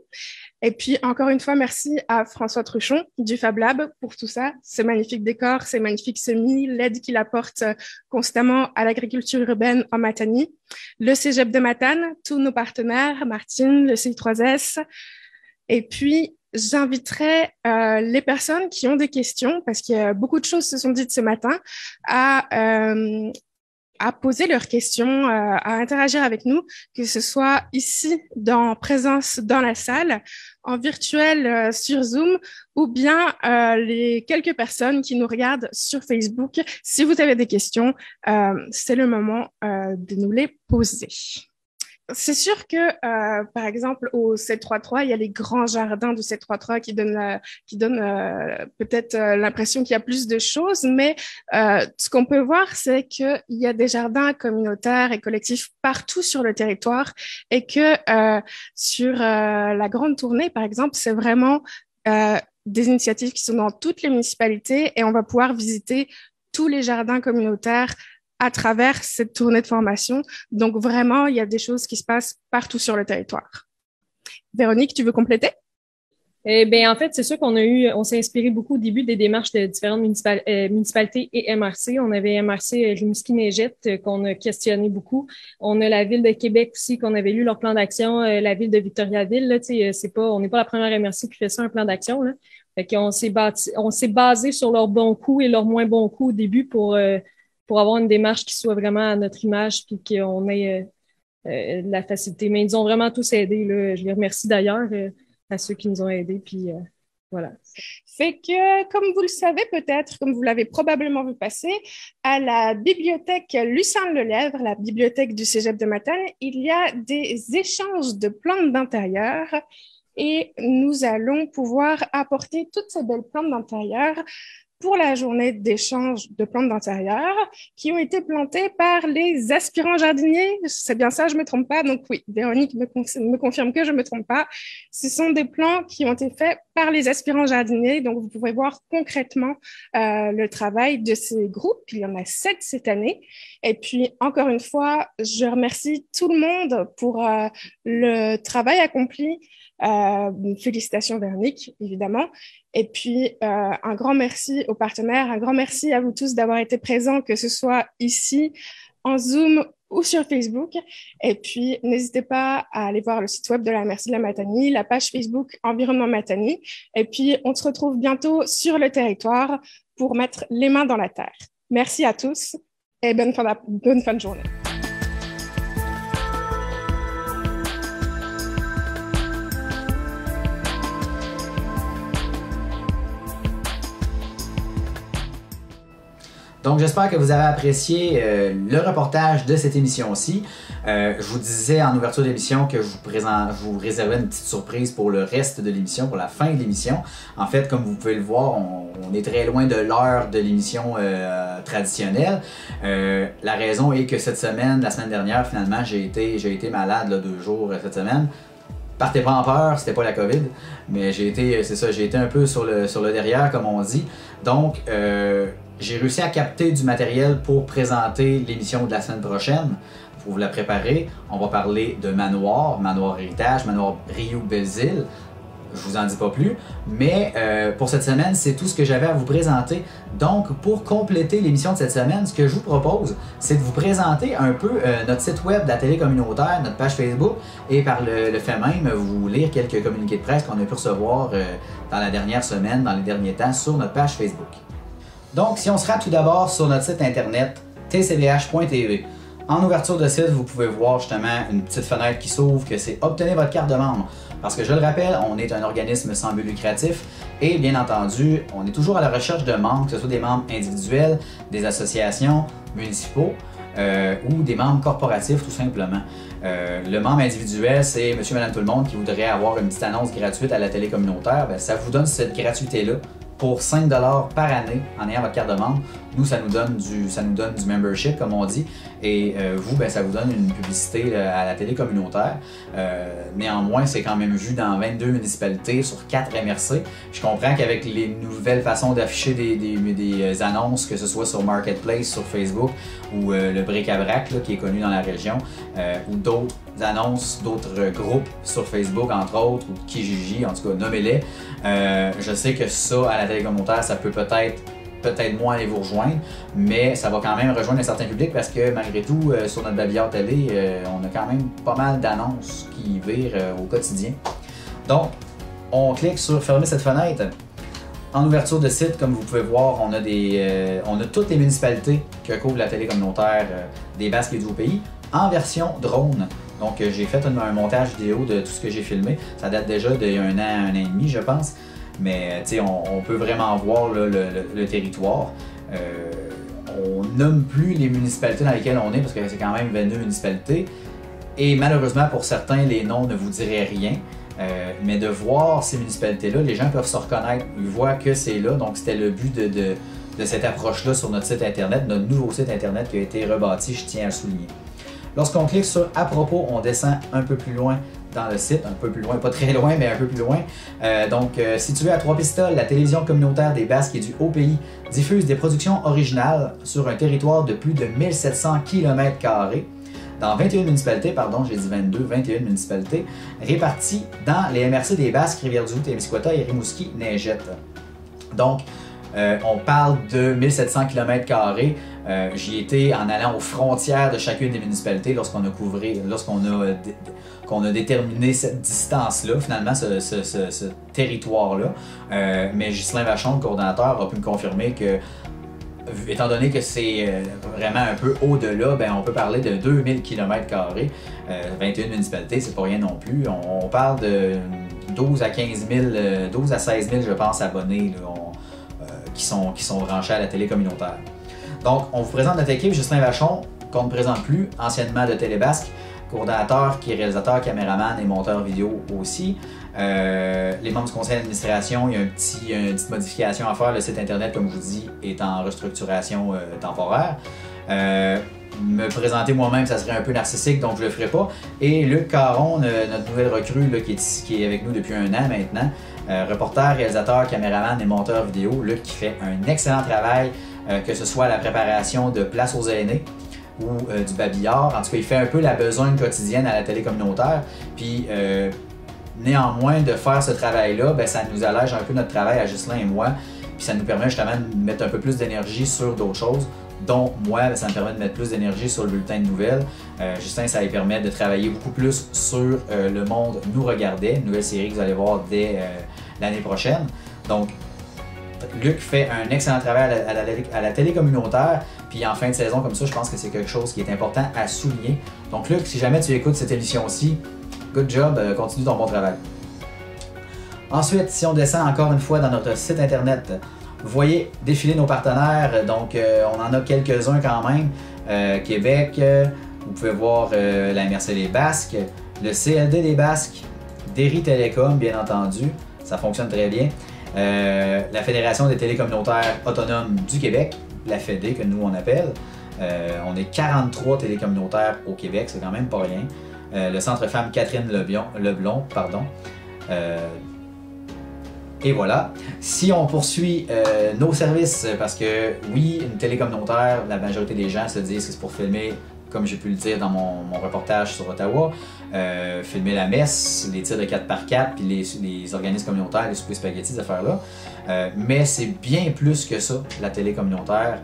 Et puis, encore une fois, merci à François Truchon du Fab Lab pour tout ça, ces magnifiques décors, ces magnifiques semis, l'aide qu'il apporte constamment à l'agriculture urbaine en Matanie, le Cégep de Matane, tous nos partenaires, Martine, le CI3S. Et puis, j'inviterai les personnes qui ont des questions, parce qu'il y a beaucoup de choses se sont dites ce matin, à poser leurs questions, à interagir avec nous, que ce soit ici, en présence dans la salle, en virtuel sur Zoom, ou bien les quelques personnes qui nous regardent sur Facebook. Si vous avez des questions, c'est le moment de nous les poser. C'est sûr que, par exemple, au 733, il y a les grands jardins du 733 qui donnent peut-être l'impression qu'il y a plus de choses, mais ce qu'on peut voir, c'est qu'il y a des jardins communautaires et collectifs partout sur le territoire et que sur la grande tournée, par exemple, c'est vraiment des initiatives qui sont dans toutes les municipalités et on va pouvoir visiter tous les jardins communautaires à travers cette tournée de formation. Donc, vraiment, il y a des choses qui se passent partout sur le territoire. Véronique, tu veux compléter? En fait, c'est sûr on s'est inspiré beaucoup au début des démarches de différentes municipalités et MRC. On avait MRC Rimouski-Neigette qu'on a questionné beaucoup. On a la Ville de Québec aussi, qu'on avait lu leur plan d'action, la Ville de Victoriaville. Là, on n'est pas la première MRC qui fait ça, un plan d'action. Là. Fait qu'on s'est basé sur leurs bons coups et leurs moins bons coups au début pour avoir une démarche qui soit vraiment à notre image puis qu'on ait la facilité. Mais ils ont vraiment tous aidé. Là. Je les remercie d'ailleurs à ceux qui nous ont aidés. Puis voilà. Fait que, comme vous le savez peut-être, comme vous l'avez probablement vu passer, à la bibliothèque Lucien Lelièvre, la bibliothèque du Cégep de Matane, il y a des échanges de plantes d'intérieur et nous allons pouvoir apporter toutes ces belles plantes d'intérieur pour la journée d'échange de plantes d'intérieur qui ont été plantées par les aspirants jardiniers. C'est bien ça, je ne me trompe pas. Donc oui, Véronique me confirme que je ne me trompe pas. Ce sont des plants qui ont été faits par les aspirants jardiniers. Donc vous pouvez voir concrètement le travail de ces groupes. Il y en a 7 cette année. Et puis, encore une fois, je remercie tout le monde pour le travail accompli. Félicitations Véronique, évidemment. Et puis, un grand merci aux partenaires, un grand merci à vous tous d'avoir été présents, que ce soit ici, en Zoom ou sur Facebook. Et puis, n'hésitez pas à aller voir le site web de la MRC de la Matanie, la page Facebook Environnement Matanie. Et puis, on se retrouve bientôt sur le territoire pour mettre les mains dans la terre. Merci à tous et bonne fin de journée. Donc, j'espère que vous avez apprécié le reportage de cette émission-ci. Je vous disais en ouverture d'émission que je vous réservais une petite surprise pour le reste de l'émission, pour la fin de l'émission. En fait, comme vous pouvez le voir, on est très loin de l'heure de l'émission traditionnelle. La raison est que cette semaine, la semaine dernière, finalement, j'ai été malade là, 2 jours cette semaine. Partez pas en peur, c'était pas la COVID, mais j'ai été un peu sur le derrière, comme on dit. Donc, j'ai réussi à capter du matériel pour présenter l'émission de la semaine prochaine. Pour vous la préparer, on va parler de Manoir Héritage, Manoir Riou-Belle-Île. Je vous en dis pas plus, mais pour cette semaine, c'est tout ce que j'avais à vous présenter. Donc, pour compléter l'émission de cette semaine, ce que je vous propose, c'est de vous présenter un peu notre site web de la télé communautaire, notre page Facebook, et par le fait même, vous lire quelques communiqués de presse qu'on a pu recevoir dans la dernière semaine, dans les derniers temps, sur notre page Facebook. Donc, si on se rend tout d'abord sur notre site internet tcbh.tv, en ouverture de site, vous pouvez voir justement une petite fenêtre qui s'ouvre, que c'est « Obtenez votre carte de membre ». Parce que je le rappelle, on est un organisme sans but lucratif et bien entendu, on est toujours à la recherche de membres, que ce soit des membres individuels, des associations, municipaux ou des membres corporatifs tout simplement. Le membre individuel, c'est monsieur, madame, tout le monde qui voudrait avoir une petite annonce gratuite à la télé communautaire. Bien, ça vous donne cette gratuité-là pour 5 $ par année en ayant votre carte de membre. Nous, ça nous donne du membership, comme on dit. Et vous, ben, ça vous donne une publicité à la télé communautaire. Néanmoins, c'est quand même vu dans 22 municipalités sur 4 MRC. Je comprends qu'avec les nouvelles façons d'afficher des annonces, que ce soit sur Marketplace, sur Facebook, ou le bric-à-brac qui est connu dans la région, ou d'autres annonces, d'autres groupes sur Facebook, entre autres, ou Kijiji, en tout cas, nommez-les. Je sais que ça, à la télé communautaire, ça peut peut-être moins aller vous rejoindre, mais ça va quand même rejoindre un certain public parce que malgré tout, sur notre babillard télé, on a quand même pas mal d'annonces qui virent au quotidien. Donc, on clique sur fermer cette fenêtre. En ouverture de site, comme vous pouvez voir, on a toutes les municipalités que couvre la télé communautaire des Basques et du Haut-Pays en version drone. Donc, j'ai fait un montage vidéo de tout ce que j'ai filmé. Ça date déjà d'il y a un an et demi, je pense. Mais on peut vraiment voir là, le territoire. On nomme plus les municipalités dans lesquelles on est parce que c'est quand même 22 municipalités. Et malheureusement, pour certains, les noms ne vous diraient rien. Mais de voir ces municipalités-là, les gens peuvent se reconnaître. Ils voient que c'est là. Donc, c'était le but de cette approche-là sur notre site Internet, notre nouveau site Internet qui a été rebâti, je tiens à le souligner. Lorsqu'on clique sur « À propos », on descend un peu plus loin dans le site, un peu plus loin, pas très loin, mais un peu plus loin. Situé à Trois-Pistoles, la télévision communautaire des Basques et du Haut-Pays diffuse des productions originales sur un territoire de plus de 1700 km² dans 21 municipalités, pardon, j'ai dit 22, 21 municipalités, réparties dans les MRC des Basques, Rivière-du-Loup, Témiscouata et Rimouski-Neigette. Donc, on parle de 1700 km². J'y étais en allant aux frontières de chacune des municipalités lorsqu'on a déterminé cette distance-là, finalement, ce territoire-là. Mais Ghislain Vachon, le coordonnateur, a pu me confirmer que, étant donné que c'est vraiment un peu au-delà, ben, on peut parler de 2000 km². 21 municipalités, c'est pas rien non plus. On parle de 12 à 15 000, 12 à 16 000, je pense, abonnés là, qui sont branchés à la télé communautaire. Donc, on vous présente notre équipe, Ghislain Vachon, qu'on ne présente plus, anciennement de Télébasque, coordonnateur, qui est réalisateur, caméraman et monteur vidéo aussi. Les membres du conseil d'administration, il y a une petite modification à faire. Le site Internet, comme je vous dis, est en restructuration temporaire. Me présenter moi-même, ça serait un peu narcissique, donc je le ferai pas. Et Luc Caron, notre nouvelle recrue là, qui est avec nous depuis un an maintenant, reporter, réalisateur, caméraman et monteur vidéo. Luc qui fait un excellent travail, que ce soit la préparation de Place aux aînés ou du babillard. En tout cas, il fait un peu la besogne quotidienne à la télé communautaire. Puis, néanmoins, de faire ce travail-là, ben, ça nous allège un peu notre travail à Ghislain et moi. Puis ça nous permet justement de mettre un peu plus d'énergie sur d'autres choses. Donc, moi, ça me permet de mettre plus d'énergie sur le bulletin de nouvelles. Ghislain, ça lui permet de travailler beaucoup plus sur Le Monde nous regardait, une nouvelle série que vous allez voir dès l'année prochaine. Donc, Luc fait un excellent travail à la télé communautaire. Puis en fin de saison comme ça, je pense que c'est quelque chose qui est important à souligner. Donc, Luc, si jamais tu écoutes cette émission-ci, good job, continue ton bon travail. Ensuite, si on descend encore une fois dans notre site Internet, vous voyez défiler nos partenaires, donc on en a quelques-uns quand même. Québec, vous pouvez voir la MRC des Basques, le CLD des Basques, Derry Télécom, bien entendu, ça fonctionne très bien. La Fédération des télécommunautaires autonomes du Québec, la FEDé que nous on appelle. On est 43 télécommunautaires au Québec, c'est quand même pas rien. Le Centre Femmes Catherine Leblond, pardon. Et voilà. Si on poursuit nos services, parce que oui, une télé communautaire, la majorité des gens se disent que c'est pour filmer, comme j'ai pu le dire dans mon reportage sur Ottawa, filmer la messe, les tirs de 4x4, puis les organismes communautaires, les soupers spaghettis, ces affaires-là. Mais c'est bien plus que ça, la télé communautaire.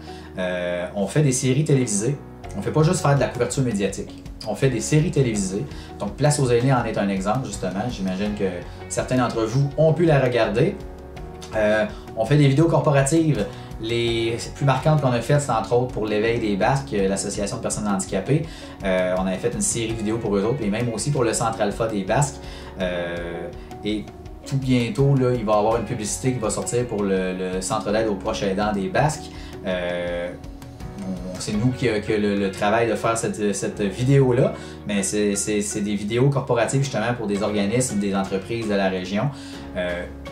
On fait des séries télévisées. On ne fait pas juste faire de la couverture médiatique. On fait des séries télévisées. Donc, Place aux aînés en est un exemple, justement. J'imagine que certains d'entre vous ont pu la regarder. On fait des vidéos corporatives. Les plus marquantes qu'on a faites, c'est entre autres pour l'Éveil des Basques, l'association de personnes handicapées. On avait fait une série vidéo pour eux autres, et même aussi pour le Centre Alpha des Basques. Et tout bientôt, là, il va y avoir une publicité qui va sortir pour le Centre d'aide aux proches aidants des Basques. c'est nous qui a le travail de faire cette vidéo-là, mais c'est des vidéos corporatives justement pour des organismes, des entreprises de la région.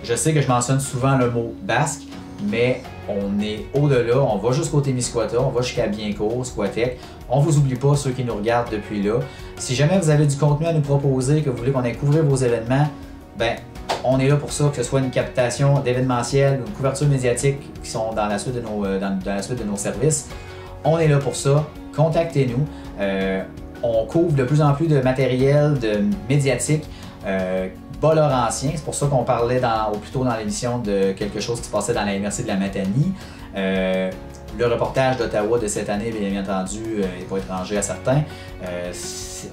Je sais que je mentionne souvent le mot basque, mais on est au-delà, on va jusqu'au Témiscouata, on va jusqu'à Biencourt, Squatec. On ne vous oublie pas, ceux qui nous regardent depuis là. Si jamais vous avez du contenu à nous proposer, que vous voulez qu'on aille couvrir vos événements, ben on est là pour ça, que ce soit une captation d'événementiel, une couverture médiatique qui sont dans la suite de nos services. On est là pour ça. Contactez-nous. On couvre de plus en plus de matériel médiatique bas-laurentien. C'est pour ça qu'on parlait plus tôt dans l'émission de quelque chose qui se passait dans la MRC de la Matanie. Le reportage d'Ottawa de cette année, bien entendu, n'est pas étranger à certains.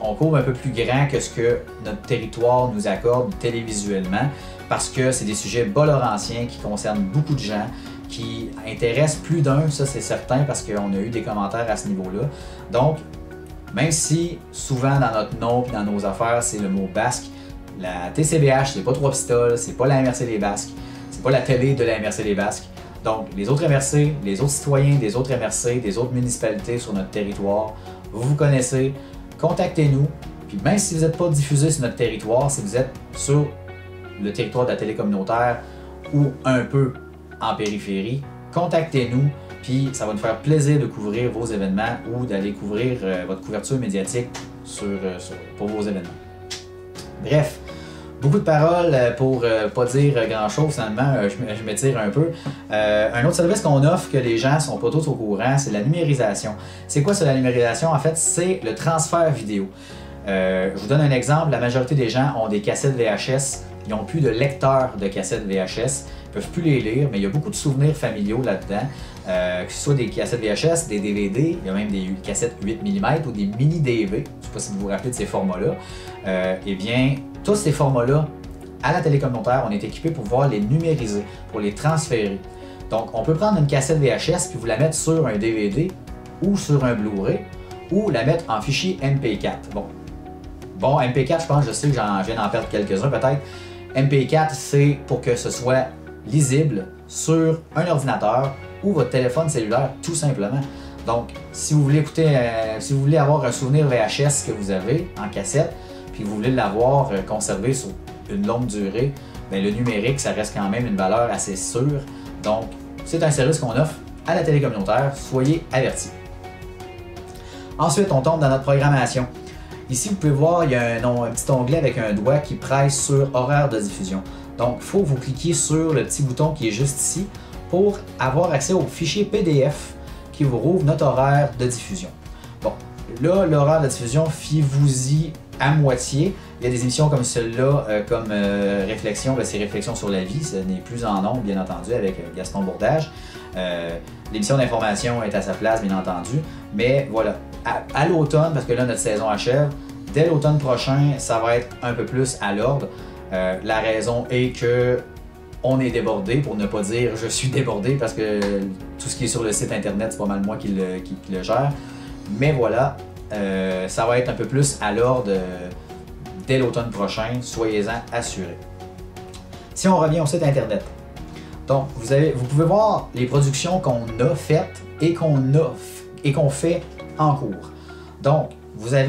On couvre un peu plus grand que ce que notre territoire nous accorde télévisuellement, parce que c'est des sujets bas-laurentiens qui concernent beaucoup de gens, qui intéressent plus d'un, ça c'est certain, parce qu'on a eu des commentaires à ce niveau-là. Donc, même si souvent dans notre nom et dans nos affaires, c'est le mot basque, la TCBH, c'est pas Trois-Pistoles, c'est pas la MRC des Basques, c'est pas la télé de la MRC des Basques. Donc, les autres MRC, les autres citoyens des autres MRC, des autres municipalités sur notre territoire, vous connaissez, contactez-nous. Puis même si vous n'êtes pas diffusé sur notre territoire, si vous êtes sur le territoire de la télé communautaire ou un peu en périphérie, contactez-nous. Puis ça va nous faire plaisir de couvrir vos événements ou d'aller couvrir votre couverture médiatique pour vos événements. Bref, beaucoup de paroles pour pas dire grand-chose, finalement, je m'étire un peu. Un autre service qu'on offre que les gens ne sont pas tous au courant, c'est la numérisation. C'est quoi ça, la numérisation? En fait, c'est le transfert vidéo. Je vous donne un exemple, la majorité des gens ont des cassettes VHS, ils n'ont plus de lecteur de cassettes VHS, ils ne peuvent plus les lire, mais il y a beaucoup de souvenirs familiaux là-dedans, que ce soit des cassettes VHS, des DVD, il y a même des cassettes 8 mm ou des mini-DV, je ne sais pas si vous vous rappelez de ces formats-là. Eh bien, tous ces formats-là, à la télé communautaire, on est équipé pour pouvoir les numériser, pour les transférer. Donc, on peut prendre une cassette VHS puis vous la mettre sur un DVD ou sur un Blu-ray ou la mettre en fichier MP4. Bon, MP4, je pense, je sais que je viens d'en perdre quelques-uns peut-être. MP4, c'est pour que ce soit lisible sur un ordinateur ou votre téléphone cellulaire, tout simplement. Donc, si vous voulez si vous voulez avoir un souvenir VHS que vous avez en cassette, puis vous voulez l'avoir conservé sur une longue durée, bien, le numérique, ça reste quand même une valeur assez sûre. Donc, c'est un service qu'on offre à la télé communautaire. Soyez avertis. Ensuite, on tombe dans notre programmation. Ici, vous pouvez voir, il y a un petit onglet avec un doigt qui presse sur horaire de diffusion. Donc, il faut que vous cliquiez sur le petit bouton qui est juste ici pour avoir accès au fichier PDF qui vous rouvre notre horaire de diffusion. Bon, là, l'horaire de diffusion, fiez-vous-y à moitié. Il y a des émissions comme celle-là, comme Réflexion, c'est Réflexion sur la vie, ce n'est plus en nombre, bien entendu, avec Gaston Bourdage. L'émission d'information est à sa place, bien entendu. Mais voilà, à l'automne, parce que là, notre saison achève, dès l'automne prochain, ça va être un peu plus à l'ordre. La raison est que on est débordé, pour ne pas dire je suis débordé, parce que tout ce qui est sur le site internet, c'est pas mal moi qui le gère. Mais voilà, ça va être un peu plus à l'ordre dès l'automne prochain, soyez-en assurés. Si on revient au site internet, donc vous pouvez voir les productions qu'on a faites et qu'on fait en cours. Donc, vous êtes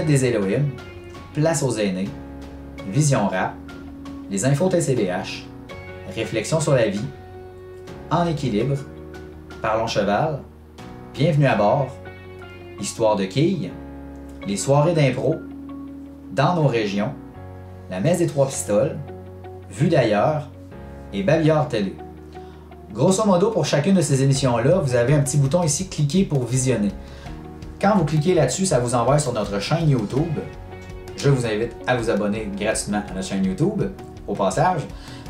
des Elohim, Place aux aînés, Vision Rap, les infos TCBH, Réflexion sur la vie, En équilibre, Parlons cheval, Bienvenue à bord, Histoire de quilles, les soirées d'impro, Dans nos régions, La messe des Trois-Pistoles, Vue d'ailleurs et Babillard Télé. Grosso modo, pour chacune de ces émissions-là, vous avez un petit bouton ici, cliquer pour visionner. Quand vous cliquez là-dessus, ça vous envoie sur notre chaîne YouTube. Je vous invite à vous abonner gratuitement à notre chaîne YouTube, au passage.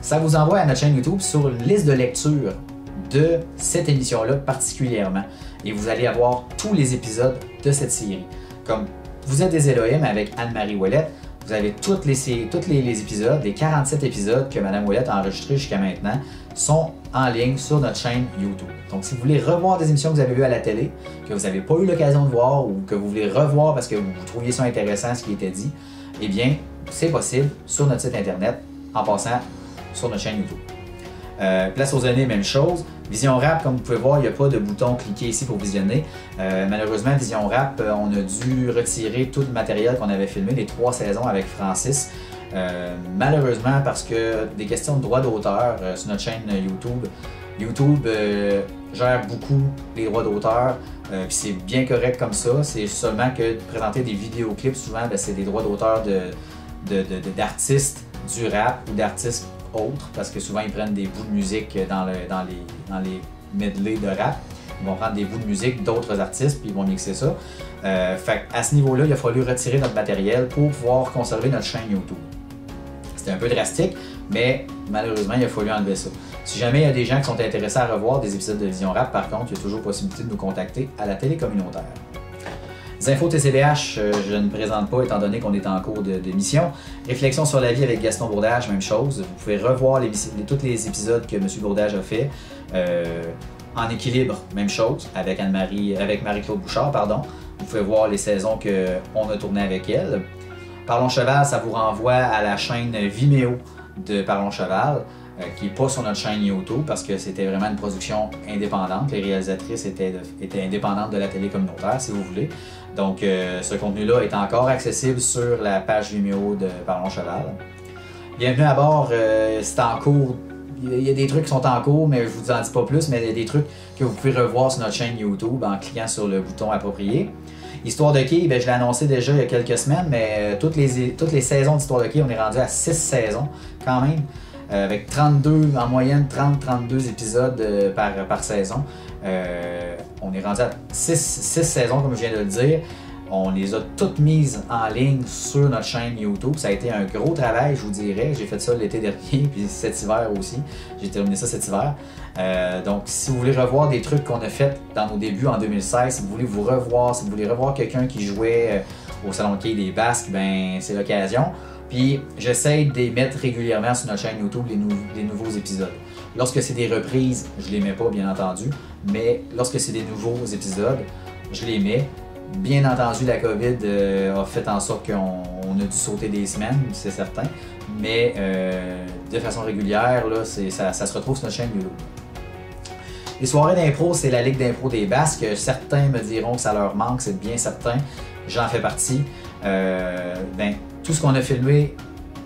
Ça vous envoie à notre chaîne YouTube sur une liste de lecture de cette émission-là particulièrement. Et vous allez avoir tous les épisodes de cette série. Comme vous êtes des Elohim avec Anne-Marie Ouellette, vous avez tous les épisodes, les 47 épisodes que Mme Ouellette a enregistrés jusqu'à maintenant, sont en ligne sur notre chaîne YouTube. Donc, si vous voulez revoir des émissions que vous avez vues à la télé, que vous n'avez pas eu l'occasion de voir ou que vous voulez revoir parce que vous trouviez ça intéressant, ce qui était dit, eh bien, c'est possible sur notre site internet en passant sur notre chaîne YouTube. Place aux aînés, même chose. Vision Rap, comme vous pouvez voir, il n'y a pas de bouton cliquer ici pour visionner. Malheureusement, Vision Rap, on a dû retirer tout le matériel qu'on avait filmé, les 3 saisons avec Francis. Malheureusement, parce que des questions de droits d'auteur sur notre chaîne YouTube, YouTube gère beaucoup les droits d'auteur, puis c'est bien correct comme ça. C'est seulement que de présenter des vidéoclips, souvent, c'est des droits d'auteur d'artistes du rap ou d'artistes autres, parce que souvent ils prennent des bouts de musique dans les medleys de rap. Ils vont prendre des bouts de musique d'autres artistes puis ils vont mixer ça. Fait à ce niveau-là, il a fallu retirer notre matériel pour pouvoir conserver notre chaîne YouTube. C'était un peu drastique, mais malheureusement, il a fallu enlever ça. Si jamais il y a des gens qui sont intéressés à revoir des épisodes de Vision Rap, par contre, il y a toujours possibilité de nous contacter à la télé communautaire. Les infos TCBH, je ne présente pas étant donné qu'on est en cours d'émission. Réflexion sur la vie avec Gaston Bourdage, même chose. Vous pouvez revoir tous les épisodes que M. Bourdage a fait. En équilibre, même chose, avec Marie-Claude Bouchard, pardon. Vous pouvez voir les saisons qu'on a tournées avec elle. Parlons Cheval, ça vous renvoie à la chaîne Vimeo de Parlons Cheval, qui n'est pas sur notre chaîne YouTube parce que c'était vraiment une production indépendante. Les réalisatrices étaient indépendantes de la télé communautaire, si vous voulez. Donc, ce contenu-là est encore accessible sur la page Vimeo de Parlons Cheval. Bienvenue à bord, c'est en cours. Il y a des trucs qui sont en cours, mais je ne vous en dis pas plus, mais il y a des trucs que vous pouvez revoir sur notre chaîne YouTube en cliquant sur le bouton approprié. Histoire de quai, je l'ai annoncé déjà il y a quelques semaines, mais toutes les saisons d'Histoire de quai, on est rendu à 6 saisons quand même, avec 32, en moyenne 30-32 épisodes par saison. On est rendu à 6 saisons, comme je viens de le dire. On les a toutes mises en ligne sur notre chaîne YouTube. Ça a été un gros travail, je vous dirais. J'ai fait ça l'été dernier, puis cet hiver aussi. J'ai terminé ça cet hiver. Donc, si vous voulez revoir des trucs qu'on a fait dans nos débuts en 2016, si vous voulez vous revoir, si vous voulez revoir quelqu'un qui jouait au Salon de quai des Basques, ben c'est l'occasion. Puis, j'essaie de les mettre régulièrement sur notre chaîne YouTube, les nouveaux épisodes. Lorsque c'est des reprises, je les mets pas, bien entendu. Mais lorsque c'est des nouveaux épisodes, je les mets. Bien entendu, la COVID a fait en sorte qu'on a dû sauter des semaines, c'est certain. Mais de façon régulière, là, ça se retrouve sur notre chaîne YouTube. Les soirées d'impro, c'est la Ligue d'impro des Basques. Certains me diront que ça leur manque, c'est bien certain. J'en fais partie. Tout ce qu'on a filmé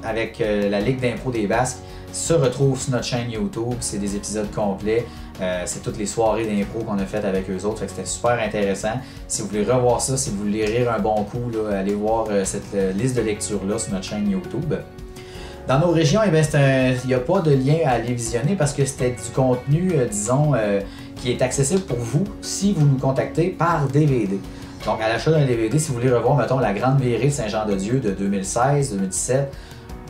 avec la Ligue d'impro des Basques se retrouve sur notre chaîne YouTube. C'est des épisodes complets. C'est toutes les soirées d'impro qu'on a faites avec eux autres. C'était super intéressant. Si vous voulez revoir ça, si vous voulez rire un bon coup, là, allez voir cette liste de lecture-là sur notre chaîne YouTube. Dans nos régions, il n'y a pas de lien à aller visionner parce que c'était du contenu, disons, qui est accessible pour vous si vous nous contactez par DVD. Donc, à l'achat d'un DVD, si vous voulez revoir, mettons, la Grande Virée de Saint-Jean-de-Dieu de 2016, 2017,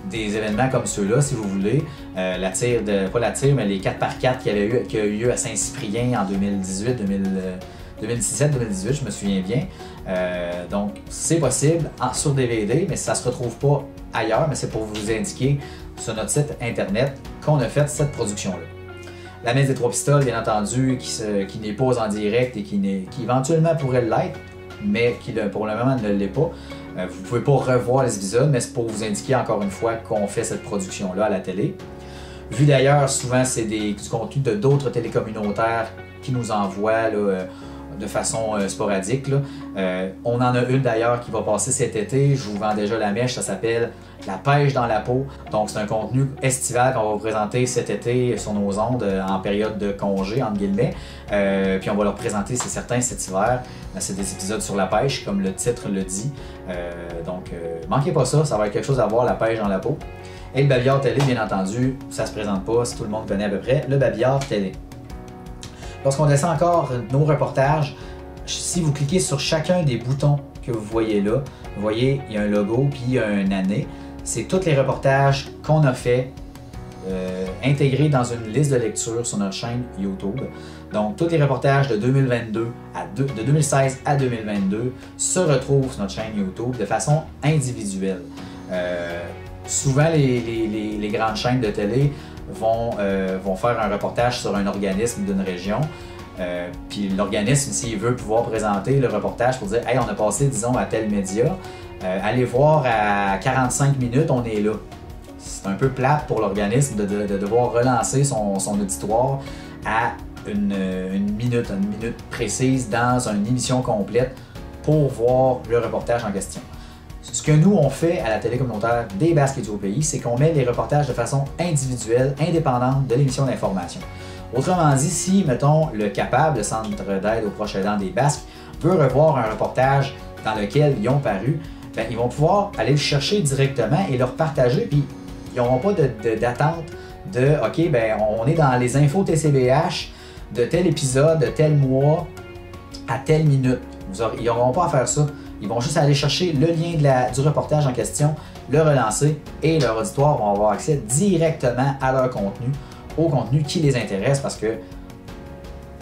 des événements comme ceux-là, si vous voulez, pas la tire, mais les 4x4 qui a eu lieu à Saint-Cyprien en 2017-2018, je me souviens bien. Donc, c'est possible sur DVD, mais ça ne se retrouve pas ailleurs, mais c'est pour vous indiquer sur notre site internet qu'on a fait cette production-là. La Messe des Trois Pistoles, bien entendu, qui n'est pas en direct et qui éventuellement pourrait l'être, mais qui pour le moment ne l'est pas. Vous ne pouvez pas revoir les épisodes, mais c'est pour vous indiquer encore une fois qu'on fait cette production-là à la télé. Vu d'ailleurs, souvent c'est du contenu de d'autres télécommunautaires qui nous envoient là, de façon sporadique. Là. On en a une d'ailleurs qui va passer cet été, je vous vends déjà la mèche, ça s'appelle La pêche dans la peau. Donc c'est un contenu estival qu'on va vous présenter cet été sur nos ondes en période de congé, entre guillemets. Puis on va leur présenter, c'est certain, cet hiver. C'est des épisodes sur la pêche, comme le titre le dit. Donc manquez pas ça, ça va être quelque chose à voir, La pêche dans la peau. Et le Babillard Télé, bien entendu, ça se présente pas, si tout le monde connaît à peu près, le Babillard Télé. Lorsqu'on descend encore nos reportages, si vous cliquez sur chacun des boutons que vous voyez là, vous voyez, il y a un logo puis il y a une année. C'est tous les reportages qu'on a fait intégrés dans une liste de lecture sur notre chaîne YouTube. Donc, tous les reportages de 2016 à 2022 se retrouvent sur notre chaîne YouTube de façon individuelle. Souvent, les grandes chaînes de télé vont faire un reportage sur un organisme d'une région. Puis l'organisme, s'il veut pouvoir présenter le reportage pour dire « Hey, on a passé, disons, à tel média, allez voir à 45 minutes, on est là. » c'est un peu plate pour l'organisme de devoir relancer son auditoire à une minute précise dans une émission complète pour voir le reportage en question. Ce que nous, on fait à la télé communautaire des Basques du Haut-Pays, c'est qu'on met les reportages de façon individuelle, indépendante de l'émission d'information. Autrement dit, si, mettons, le CAPAB, le Centre d'aide aux proches aidants des Basques, veut revoir un reportage dans lequel ils ont paru, bien, ils vont pouvoir aller le chercher directement et le repartager, puis ils n'auront pas d'attente de « OK, ben on est dans les infos TCBH de tel épisode, de tel mois, à telle minute. » Ils n'auront pas à faire ça. Ils vont juste aller chercher le lien du reportage en question, le relancer et leur auditoire vont avoir accès directement à leur contenu, au contenu qui les intéresse parce que,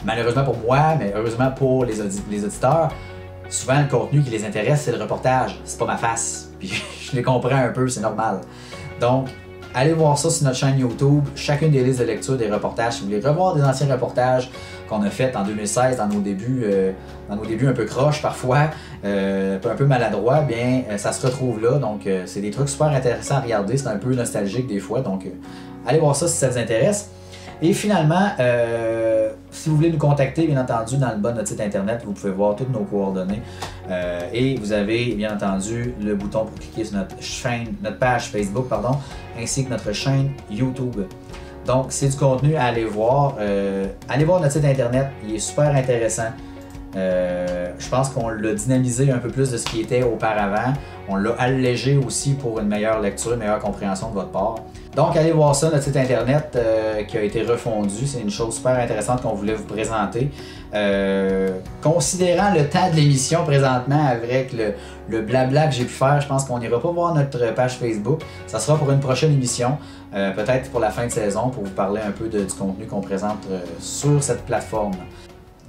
malheureusement pour moi, mais heureusement pour les auditeurs, souvent le contenu qui les intéresse, c'est le reportage. C'est pas ma face. Puis je les comprends un peu, c'est normal. Donc, allez voir ça sur notre chaîne YouTube, chacune des listes de lecture des reportages. Si vous voulez revoir des anciens reportages qu'on a fait en 2016 dans nos débuts un peu croches parfois, un peu maladroits, bien ça se retrouve là. Donc c'est des trucs super intéressants à regarder, c'est un peu nostalgique des fois. Donc allez voir ça si ça vous intéresse. Et finalement, si vous voulez nous contacter, bien entendu, dans le bas de notre site internet, vous pouvez voir toutes nos coordonnées. Et vous avez, bien entendu, le bouton pour cliquer sur notre page Facebook, ainsi que notre chaîne YouTube. Donc, c'est du contenu à aller voir. Allez voir notre site internet, il est super intéressant. Je pense qu'on l'a dynamisé un peu plus de ce qui était auparavant. On l'a allégé aussi pour une meilleure lecture, une meilleure compréhension de votre part. Donc, allez voir ça, notre site internet qui a été refondu. C'est une chose super intéressante qu'on voulait vous présenter. Considérant le temps de l'émission présentement avec le blabla que j'ai pu faire, je pense qu'on n'ira pas voir notre page Facebook. Ça sera pour une prochaine émission, peut-être pour la fin de saison, pour vous parler un peu du contenu qu'on présente sur cette plateforme.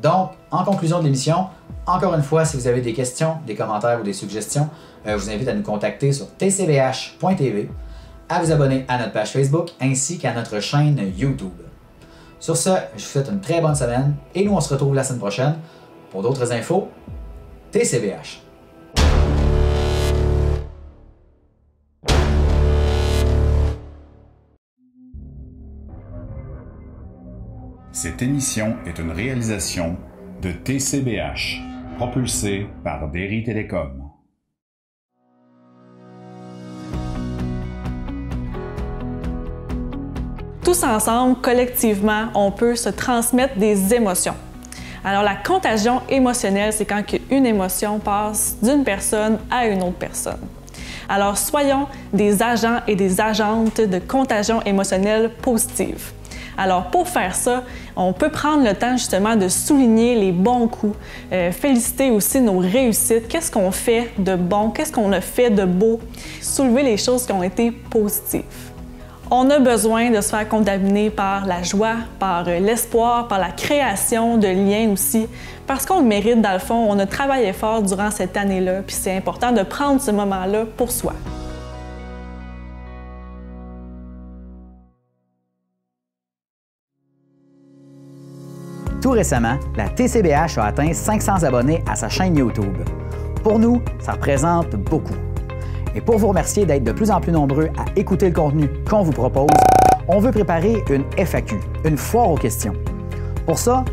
Donc, en conclusion de l'émission, encore une fois, si vous avez des questions, des commentaires ou des suggestions, je vous invite à nous contacter sur tcbh.tv, à vous abonner à notre page Facebook ainsi qu'à notre chaîne YouTube. Sur ce, je vous souhaite une très bonne semaine et nous on se retrouve la semaine prochaine pour d'autres infos TCBH. Cette émission est une réalisation de TCBH, propulsée par Derry Télécom. Tous ensemble, collectivement, on peut se transmettre des émotions. Alors, la contagion émotionnelle, c'est quand une émotion passe d'une personne à une autre personne. Alors, soyons des agents et des agentes de contagion émotionnelle positive. Alors, pour faire ça, on peut prendre le temps justement de souligner les bons coups, féliciter aussi nos réussites, qu'est-ce qu'on fait de bon, qu'est-ce qu'on a fait de beau, soulever les choses qui ont été positives. On a besoin de se faire contaminer par la joie, par l'espoir, par la création de liens aussi, parce qu'on le mérite dans le fond, on a travaillé fort durant cette année-là, puis c'est important de prendre ce moment-là pour soi. Tout récemment, la TCBH a atteint 500 abonnés à sa chaîne YouTube. Pour nous, ça représente beaucoup. Et pour vous remercier d'être de plus en plus nombreux à écouter le contenu qu'on vous propose, on veut préparer une FAQ, une foire aux questions. Pour ça,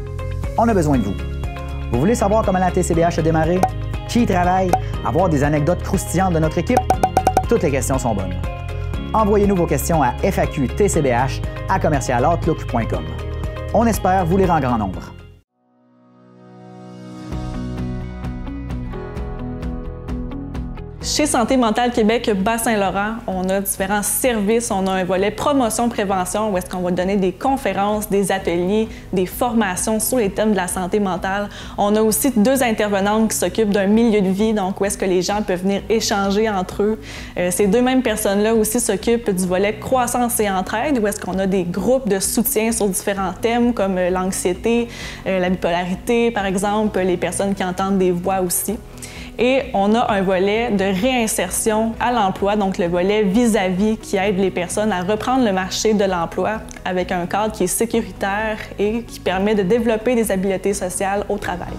on a besoin de vous. Vous voulez savoir comment la TCBH a démarré? Qui y travaille? Avoir des anecdotes croustillantes de notre équipe? Toutes les questions sont bonnes. Envoyez-nous vos questions à faqtcbh@commercialoutlook.com. On espère vous lire en grand nombre. Chez Santé mentale Québec Bas-Saint-Laurent, on a différents services. On a un volet promotion-prévention où est-ce qu'on va donner des conférences, des ateliers, des formations sur les thèmes de la santé mentale. On a aussi 2 intervenantes qui s'occupent d'un milieu de vie, donc où est-ce que les gens peuvent venir échanger entre eux. Ces 2 mêmes personnes-là aussi s'occupent du volet croissance et entraide où est-ce qu'on a des groupes de soutien sur différents thèmes comme l'anxiété, la bipolarité par exemple, les personnes qui entendent des voix aussi. Et on a un volet de réinsertion à l'emploi, donc le volet vis-à-vis qui aide les personnes à reprendre le marché de l'emploi avec un cadre qui est sécuritaire et qui permet de développer des habiletés sociales au travail.